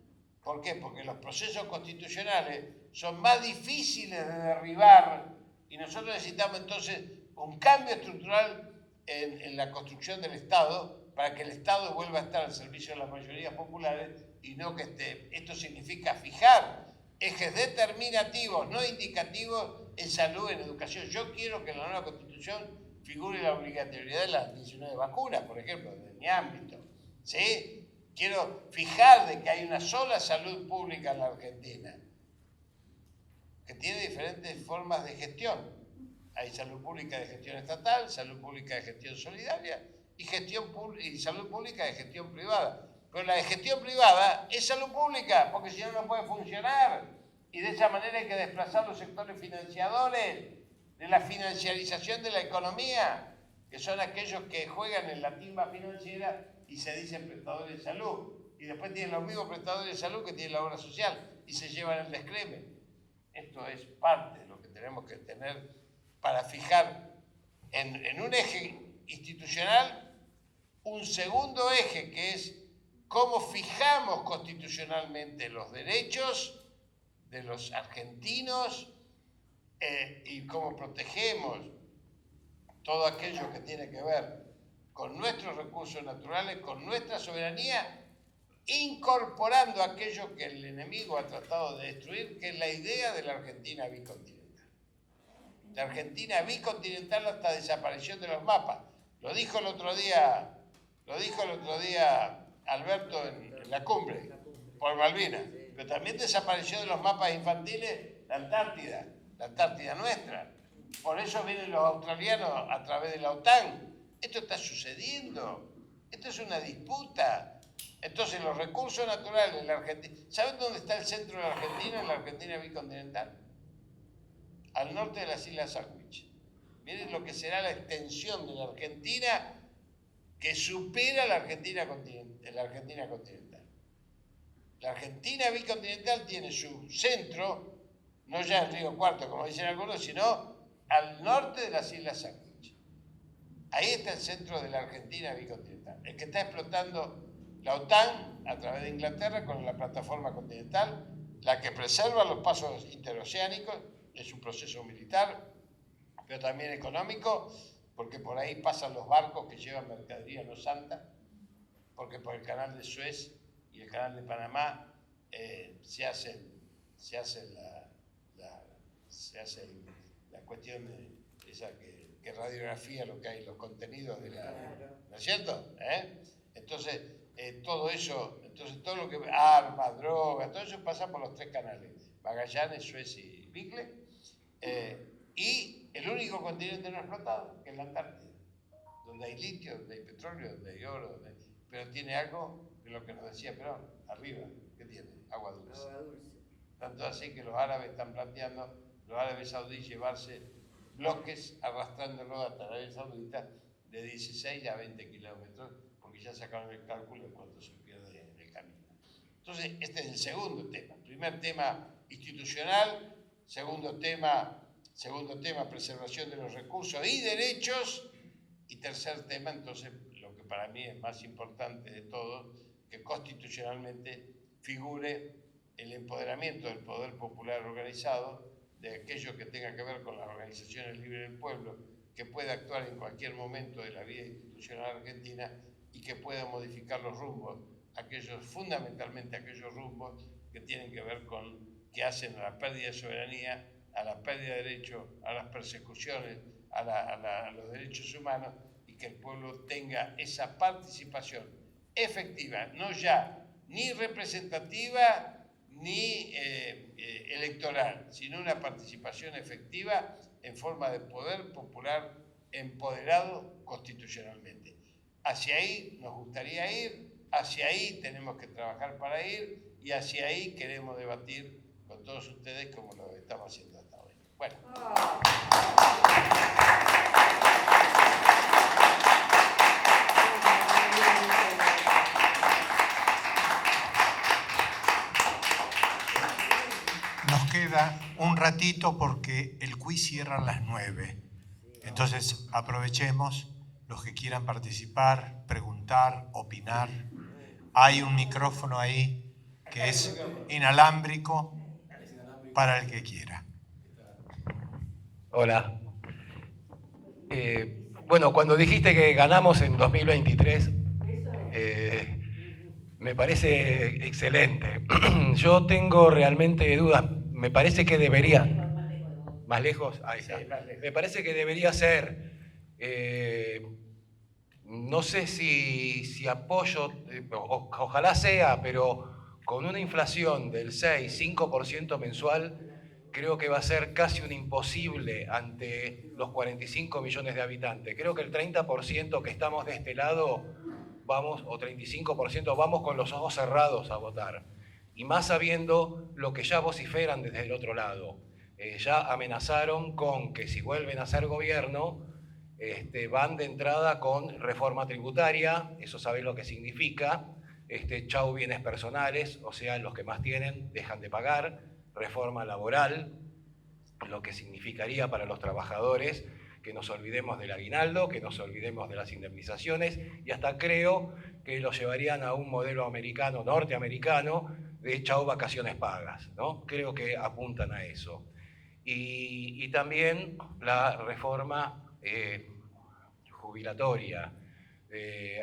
¿Por qué? Porque los procesos constitucionales son más difíciles de derribar y nosotros necesitamos entonces un cambio estructural en la construcción del Estado para que el Estado vuelva a estar al servicio de las mayorías populares y no que esté. Esto significa fijar ejes determinativos, no indicativos, en salud, en educación. Yo quiero que en la nueva Constitución figure la obligatoriedad de las 19 vacunas, por ejemplo, desde mi ámbito. ¿Sí? Quiero fijar de que hay una sola salud pública en la Argentina, que tiene diferentes formas de gestión. Hay salud pública de gestión estatal, salud pública de gestión solidaria y salud pública de gestión privada. Pero la de gestión privada es salud pública, porque si no, no puede funcionar. Y de esa manera hay que desplazar los sectores financiadores de la financiarización de la economía, que son aquellos que juegan en la timba financiera y se dicen prestadores de salud. Y después tienen los mismos prestadores de salud que tienen la obra social y se llevan el descreme. Esto es parte de lo que tenemos que tener para fijar en un eje institucional un segundo eje, que es cómo fijamos constitucionalmente los derechos de los argentinos y cómo protegemos todo aquello que tiene que ver con nuestros recursos naturales, con nuestra soberanía, incorporando aquello que el enemigo ha tratado de destruir, que es la idea de la Argentina bicontinental. La Argentina bicontinental hasta desaparición de los mapas. Lo dijo el otro día Alberto en la cumbre, por Malvinas, pero también desapareció de los mapas infantiles la Antártida nuestra. Por eso vienen los australianos a través de la OTAN. Esto está sucediendo, esto es una disputa. Entonces los recursos naturales de la Argentina, ¿saben dónde está el centro de la Argentina? En la Argentina bicontinental, al norte de las Islas Sandwich. Miren lo que será la extensión de la Argentina que supera la Argentina continental. La Argentina bicontinental tiene su centro, no ya en Río Cuarto, como dicen algunos, sino al norte de las Islas Sandwich. Ahí está el centro de la Argentina bicontinental, el que está explotando la OTAN, a través de Inglaterra, con la plataforma continental, la que preserva los pasos interoceánicos, es un proceso militar, pero también económico, porque por ahí pasan los barcos que llevan mercadería no santa, porque por el canal de Suez y el canal de Panamá se hace la cuestión de esa que radiografía lo que hay, los contenidos de la... ¿No es cierto? Entonces, todo eso, todo lo que... armas, drogas, todo eso pasa por los tres canales, Magallanes, Suez y Bicle, y el único continente no explotado, que es la Antártida, donde hay litio, donde hay petróleo, donde hay oro, pero tiene algo de lo que nos decía Perón, arriba, ¿qué tiene? Agua dulce. Agua dulce. Tanto así que los árabes están planteando, los árabes saudíes, llevarse bloques arrastrándolo hasta Arabia Saudita de 16 a 20 kilómetros, porque ya sacaron el cálculo de cuánto se pierde en el camino. Entonces, este es el segundo tema. Primer tema, institucional. Segundo tema, preservación de los recursos y derechos. Y tercer tema, entonces, lo que para mí es más importante de todo, que constitucionalmente figure el empoderamiento del poder popular organizado, de aquello que tenga que ver con las organizaciones libres del pueblo, que pueda actuar en cualquier momento de la vida institucional argentina y que pueda modificar los rumbos, fundamentalmente aquellos rumbos que tienen que ver con, que hacen a la pérdida de soberanía, a la pérdida de derechos, a las persecuciones, a los derechos humanos, y que el pueblo tenga esa participación efectiva, no ya ni representativa ni electoral, sino una participación efectiva en forma de poder popular empoderado constitucionalmente. Hacia ahí nos gustaría ir, hacia ahí tenemos que trabajar para ir, y hacia ahí queremos debatir con todos ustedes como lo estamos haciendo hasta hoy. Bueno. Nos queda un ratito porque el quiz cierra a las 9. Entonces aprovechemos los que quieran participar, preguntar, opinar. Hay un micrófono ahí que es inalámbrico para el que quiera. Hola. Bueno, cuando dijiste que ganamos en 2023, me parece excelente. Yo tengo realmente dudas. Me parece que debería... ¿Más lejos? Ahí está. Me parece que debería ser... no sé si apoyo, ojalá sea, pero con una inflación del 6-5% mensual, creo que va a ser casi un imposible ante los 45 millones de habitantes. Creo que el 30% que estamos de este lado, vamos, o 35%, vamos con los ojos cerrados a votar. Y más sabiendo lo que ya vociferan desde el otro lado. Ya amenazaron con que si vuelven a ser gobierno, van de entrada con reforma tributaria, eso sabés lo que significa, chau bienes personales, o sea, los que más tienen dejan de pagar, reforma laboral, lo que significaría para los trabajadores que nos olvidemos del aguinaldo, que nos olvidemos de las indemnizaciones, y hasta creo que lo llevarían a un modelo americano, norteamericano, de chau vacaciones pagas, ¿no? Creo que apuntan a eso. Y también la reforma jubilatoria.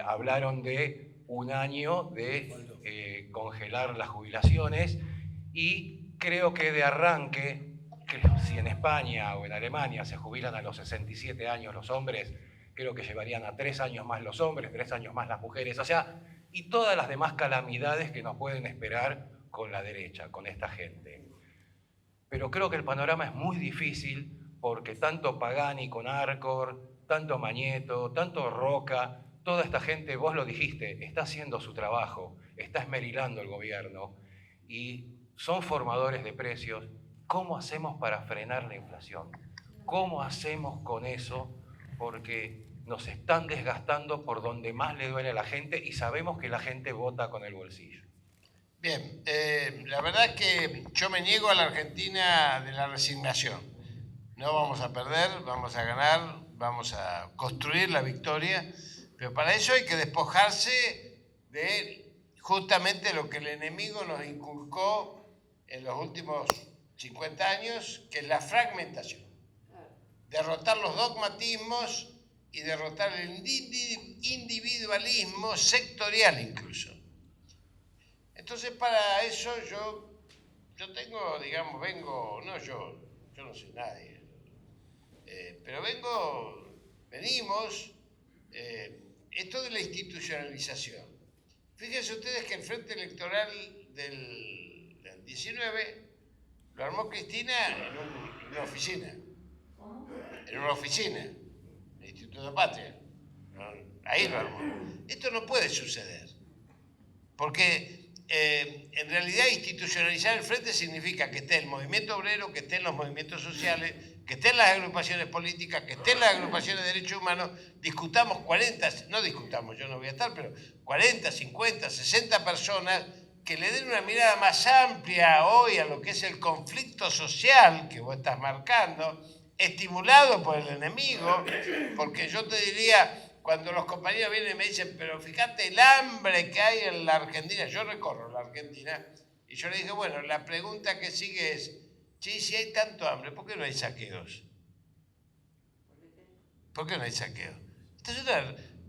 Hablaron de un año de congelar las jubilaciones, y creo que de arranque, que si en España o en Alemania se jubilan a los 67 años los hombres, creo que llevarían a 3 años más los hombres, 3 años más las mujeres, o sea, y todas las demás calamidades que nos pueden esperar con la derecha, con esta gente. Pero creo que el panorama es muy difícil, porque tanto Pagani con Arcor, tanto Mañeto, tanto Roca, toda esta gente, vos lo dijiste, está haciendo su trabajo, está esmerilando el gobierno y son formadores de precios. ¿Cómo hacemos para frenar la inflación? ¿Cómo hacemos con eso? Porque nos están desgastando por donde más le duele a la gente y sabemos que la gente vota con el bolsillo. Bien, la verdad es que yo me niego a la Argentina de la resignación. No vamos a perder, vamos a ganar, vamos a construir la victoria, pero para eso hay que despojarse de justamente lo que el enemigo nos inculcó en los últimos 50 años, que es la fragmentación. Derrotar los dogmatismos y derrotar el individualismo sectorial incluso. Entonces, para eso yo tengo, digamos, yo no soy nadie, pero venimos, esto de la institucionalización. Fíjense ustedes que el frente electoral del 19 lo armó Cristina en una oficina. En una oficina, el Instituto de Patria. Ahí lo armó. Esto no puede suceder, porque en realidad institucionalizar el frente significa que esté el movimiento obrero, que estén los movimientos sociales, que estén las agrupaciones políticas, que estén las agrupaciones de derechos humanos, discutamos 40, no discutamos, yo no voy a estar, pero 40, 50, 60 personas que le den una mirada más amplia hoy a lo que es el conflicto social que vos estás marcando, estimulado por el enemigo, porque yo te diría, cuando los compañeros vienen y me dicen, pero fíjate el hambre que hay en la Argentina, yo recorro la Argentina, y yo le dije, bueno, la pregunta que sigue es, sí, si hay tanto hambre, ¿por qué no hay saqueos? ¿Por qué no hay saqueos? Esta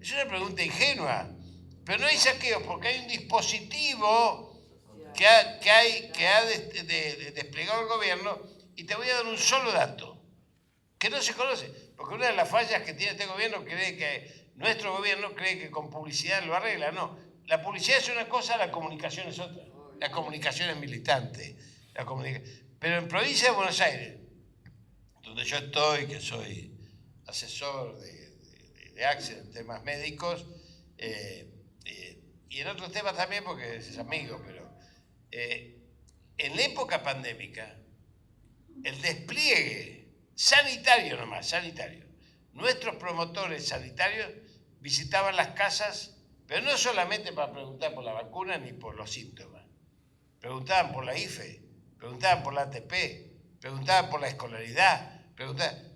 es una pregunta ingenua, pero no hay saqueos porque hay un dispositivo que ha desplegado el gobierno, y te voy a dar un solo dato, que no se conoce, porque una de las fallas que tiene este gobierno nuestro gobierno cree que con publicidad lo arregla. No, la publicidad es una cosa, la comunicación es otra. La comunicación es militante. Pero en provincia de Buenos Aires, donde yo estoy, que soy asesor de Axel en temas médicos, y en otros temas también porque es amigo, pero en la época pandémica, el despliegue sanitario nomás, sanitario, nuestros promotores sanitarios visitaban las casas, pero no solamente para preguntar por la vacuna ni por los síntomas. Preguntaban por la IFE, preguntaban por la ATP, preguntaban por la escolaridad.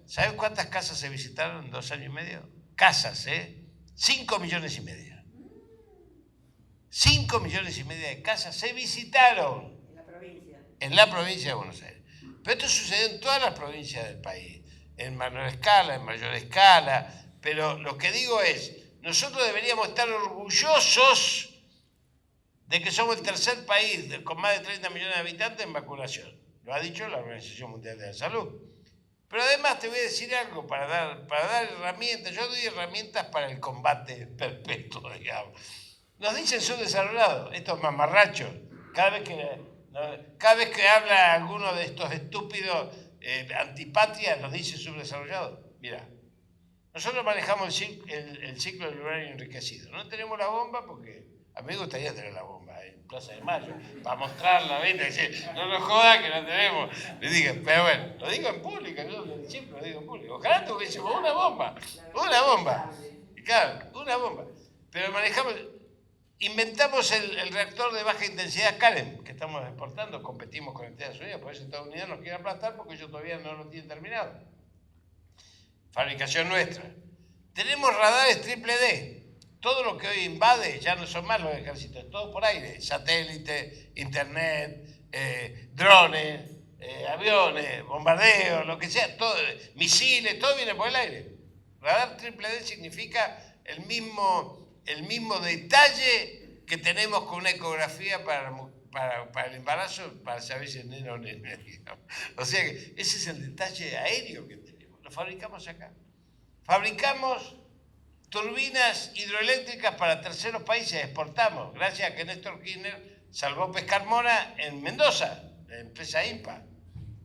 ¿Sabes cuántas casas se visitaron en 2 años y medio? Casas, 5,5 millones. 5,5 millones de casas se visitaron. En la provincia de Buenos Aires. Pero esto sucedió en todas las provincias del país. En menor escala, en mayor escala, pero lo que digo es, nosotros deberíamos estar orgullosos de que somos el tercer país con más de 30 millones de habitantes en vacunación. Lo ha dicho la Organización Mundial de la Salud. Pero además te voy a decir algo para dar herramientas. Yo doy herramientas para el combate perpetuo, digamos. Nos dicen subdesarrollados, estos mamarrachos. Cada vez que habla alguno de estos estúpidos antipatria, nos dice subdesarrollado. Mira, nosotros manejamos el ciclo del uranio enriquecido. No tenemos la bomba porque a mí me gustaría tener la bomba en Plaza de Mayo, para mostrarla, ¿viste? No nos jodan que la tenemos. Le digo, pero bueno, lo digo en público, yo siempre lo digo en público. Ojalá tuviésemos una bomba. Y claro, una bomba. Pero inventamos el reactor de baja intensidad CALEM, que estamos exportando, competimos con Estados Unidos, por eso Estados Unidos nos quiere aplastar porque ellos todavía no lo tienen terminado. Fabricación nuestra. Tenemos radares triple D. Todo lo que hoy invade ya no son más los ejércitos, es todo por aire. Satélite, internet, drones, aviones, bombardeos, lo que sea, todo, misiles, todo viene por el aire. Radar triple D significa el mismo detalle que tenemos con una ecografía para el embarazo, para saber si es nena o nene. O sea que ese es el detalle aéreo que tenemos. Lo fabricamos acá. Fabricamos turbinas hidroeléctricas para terceros países, exportamos, gracias a que Néstor Kirchner salvó Pescarmona en Mendoza, la empresa IMPA,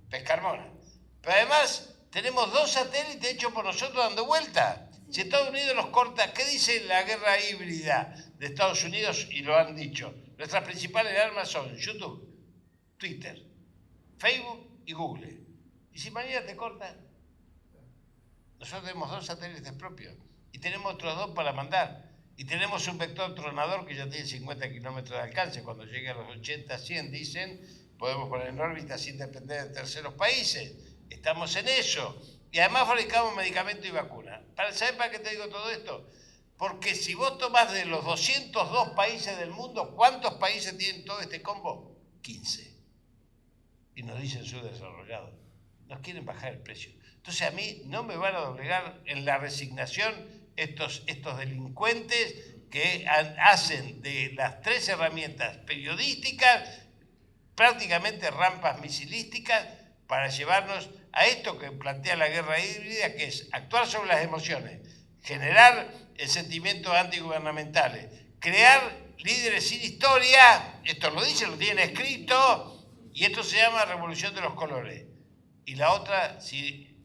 Pescarmona. Pero además tenemos 2 satélites hechos por nosotros dando vuelta. Si Estados Unidos nos corta, ¿qué dice la guerra híbrida de Estados Unidos? Y lo han dicho. Nuestras principales armas son YouTube, Twitter, Facebook y Google. Y si mañana te cortan, nosotros tenemos 2 satélites propios y tenemos otros 2 para mandar. Y tenemos un vector tronador que ya tiene 50 kilómetros de alcance. Cuando llegue a los 80, 100, dicen, podemos poner en órbita sin depender de terceros países. Estamos en eso. Y además fabricamos medicamentos y vacunas. ¿Sabes para qué te digo todo esto? Porque si vos tomás de los 202 países del mundo, ¿cuántos países tienen todo este combo? 15. Y nos dicen subdesarrollados. Nos quieren bajar el precio. Entonces a mí no me van a doblegar en la resignación estos delincuentes que hacen de las 3 herramientas periodísticas prácticamente rampas misilísticas para llevarnos a esto que plantea la guerra híbrida, que es actuar sobre las emociones, generar el sentimiento antigubernamentales, crear líderes sin historia, esto lo dicen, lo tienen escrito, y esto se llama revolución de los colores. Y la otra, si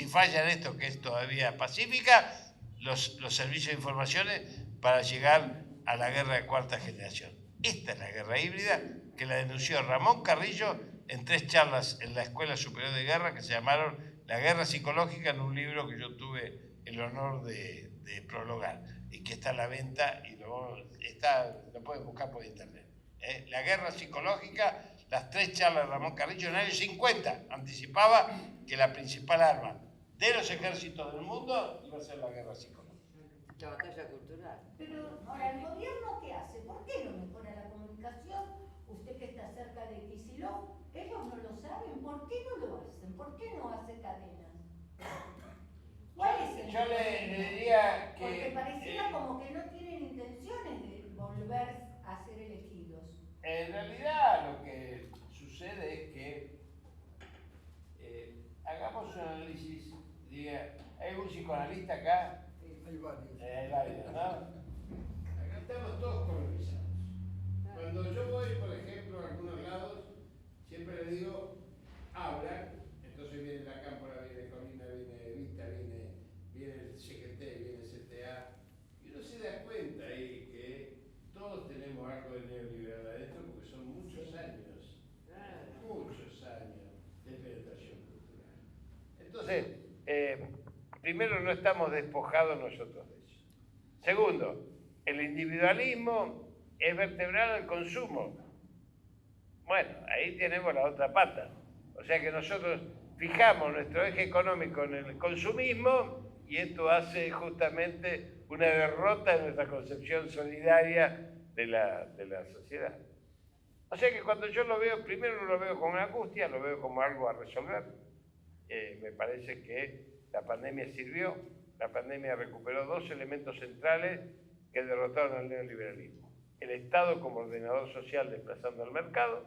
falla en esto, que es todavía pacífica, los servicios de informaciones para llegar a la guerra de cuarta generación. Esta es la guerra híbrida que la denunció Ramón Carrillo en 3 charlas en la Escuela Superior de Guerra que se llamaron La Guerra Psicológica, en un libro que yo tuve el honor de prologar y que está a la venta y lo pueden buscar por internet. La Guerra Psicológica, las 3 charlas de Ramón Carrillo en el año 50 anticipaba que la principal arma de los ejércitos del mundo iba a ser la guerra psicológica. La batalla cultural. Pero ahora, ¿el gobierno qué hace? ¿Por qué no mejora la comunicación? Usted que está cerca de Kicillof, ellos no lo saben. ¿Por qué no lo hacen? ¿Por qué no hace cadenas? ¿Cuál es el Yo le diría que... Porque pareciera como que no tienen intenciones de volver a ser elegidos. En realidad lo que sucede es que hagamos un análisis, diga, ¿hay un psicoanalista acá? Hay varios. Hay varios, ¿no? Acá estamos todos colonizados. Cuando yo voy, por ejemplo, a algunos lados, siempre le digo, hablan, entonces viene la Cámpora, viene Colina, viene Vista, viene el CGT, viene el CTA, y uno se da cuenta ahí que todos tenemos algo de neoliberal adentro porque son muchos años de penetración cultural. Entonces, primero, no estamos despojados nosotros de eso. Segundo, el individualismo es vertebral al consumo. Bueno, ahí tenemos la otra pata. O sea que nosotros fijamos nuestro eje económico en el consumismo y esto hace justamente una derrota en nuestra concepción solidaria de la sociedad. O sea que cuando yo lo veo, primero no lo veo con angustia, lo veo como algo a resolver. Me parece que la pandemia sirvió, la pandemia recuperó 2 elementos centrales que derrotaron al neoliberalismo. El Estado como ordenador social desplazando al mercado,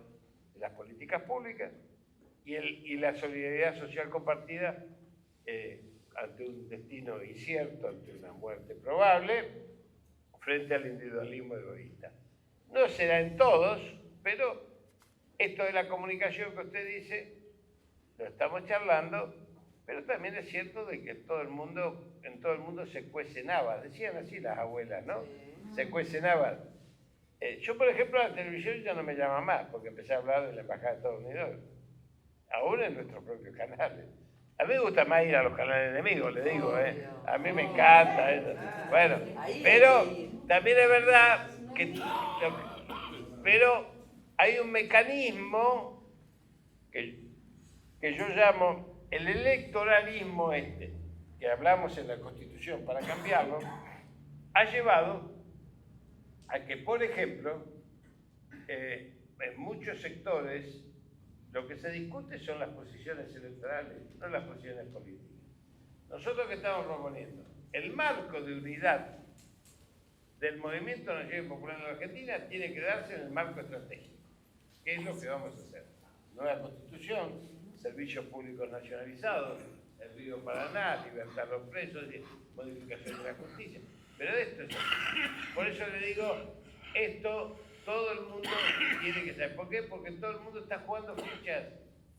las políticas públicas, y la solidaridad social compartida ante un destino incierto, ante una muerte probable, frente al individualismo egoísta. No será en todos, pero esto de la comunicación que usted dice, lo estamos charlando, pero también es cierto de que en todo el mundo se cuecen habas, decían así las abuelas, ¿no? Se cuecen habas. Yo, por ejemplo, la televisión ya no me llama más, porque empecé a hablar de la Embajada de Estados Unidos, aún en nuestros propios canales. A mí me gusta más ir a los canales enemigos, le digo, a mí me encanta eso. Bueno, pero también es verdad que... Pero hay un mecanismo que yo llamo el electoralismo que hablamos en la Constitución para cambiarlo, ha llevado a que, por ejemplo, en muchos sectores lo que se discute son las posiciones electorales, no las posiciones políticas. Nosotros que estamos proponiendo, el marco de unidad del Movimiento Nacional Popular en la Argentina tiene que darse en el marco estratégico. ¿Qué es lo que vamos a hacer? Nueva Constitución, servicios públicos nacionalizados, el Río Paraná, libertad a los presos, modificación de la justicia. Pero esto es así. Por eso le digo, esto todo el mundo tiene que saber. ¿Por qué? Porque todo el mundo está jugando fichas.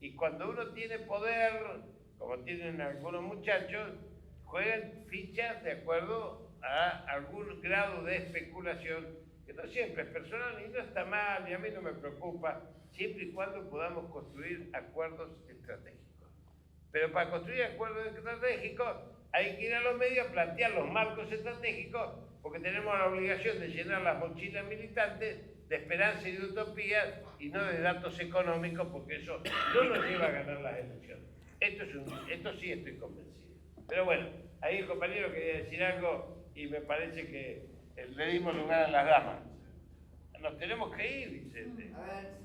Y cuando uno tiene poder, como tienen algunos muchachos, juegan fichas de acuerdo a algún grado de especulación, que no siempre es personal y no está mal, y a mí no me preocupa, siempre y cuando podamos construir acuerdos estratégicos. Pero para construir acuerdos estratégicos hay que ir a los medios a plantear los marcos estratégicos, porque tenemos la obligación de llenar las mochilas militantes de esperanza y de utopía y no de datos económicos, porque eso no nos lleva a ganar las elecciones. Esto sí estoy convencido. Pero bueno, ahí el compañero quería decir algo y me parece que le dimos lugar a las damas. Nos tenemos que ir, Vicente.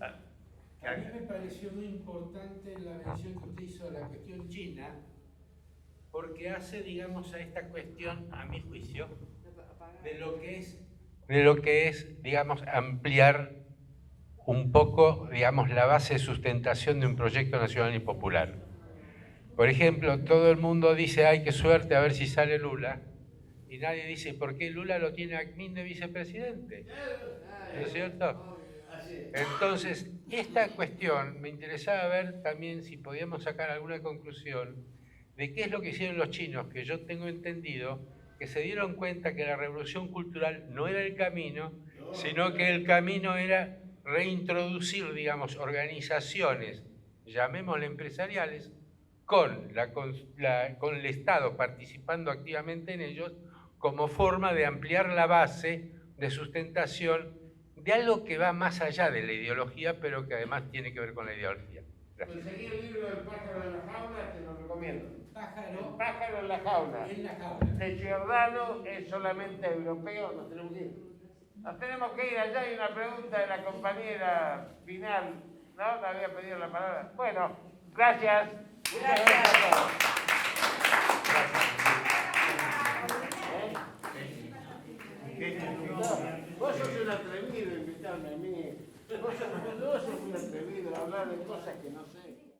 A mí me pareció muy importante la mención que usted hizo a la cuestión china, porque hace, digamos, a esta cuestión, a mi juicio, de lo que es, digamos, ampliar un poco, digamos, la base de sustentación de un proyecto nacional y popular. Por ejemplo, todo el mundo dice, ay, qué suerte, a ver si sale Lula, y nadie dice, ¿por qué Lula lo tiene a Knin de vicepresidente? ¿No es cierto? Entonces, esta cuestión, me interesaba ver también si podíamos sacar alguna conclusión de qué es lo que hicieron los chinos, que yo tengo entendido que se dieron cuenta que la revolución cultural no era el camino, sino que el camino era reintroducir, digamos, organizaciones, llamémosle empresariales, con el Estado participando activamente en ellos, como forma de ampliar la base de sustentación de algo que va más allá de la ideología, pero que además tiene que ver con la ideología. Gracias. Conseguí el libro del pájaro en la jaula, te lo recomiendo. Pájaro. El pájaro en la jaula. En la jaula. De Giordano, es solamente europeo, nos tenemos que ir. Nos tenemos que ir, allá hay una pregunta de la compañera final, ¿no? Le había pedido la palabra. Bueno, gracias. Muchas gracias a todos. Vos sos un atrevido invitarme a mí. Vos sos un atrevido a hablar de cosas que no sé.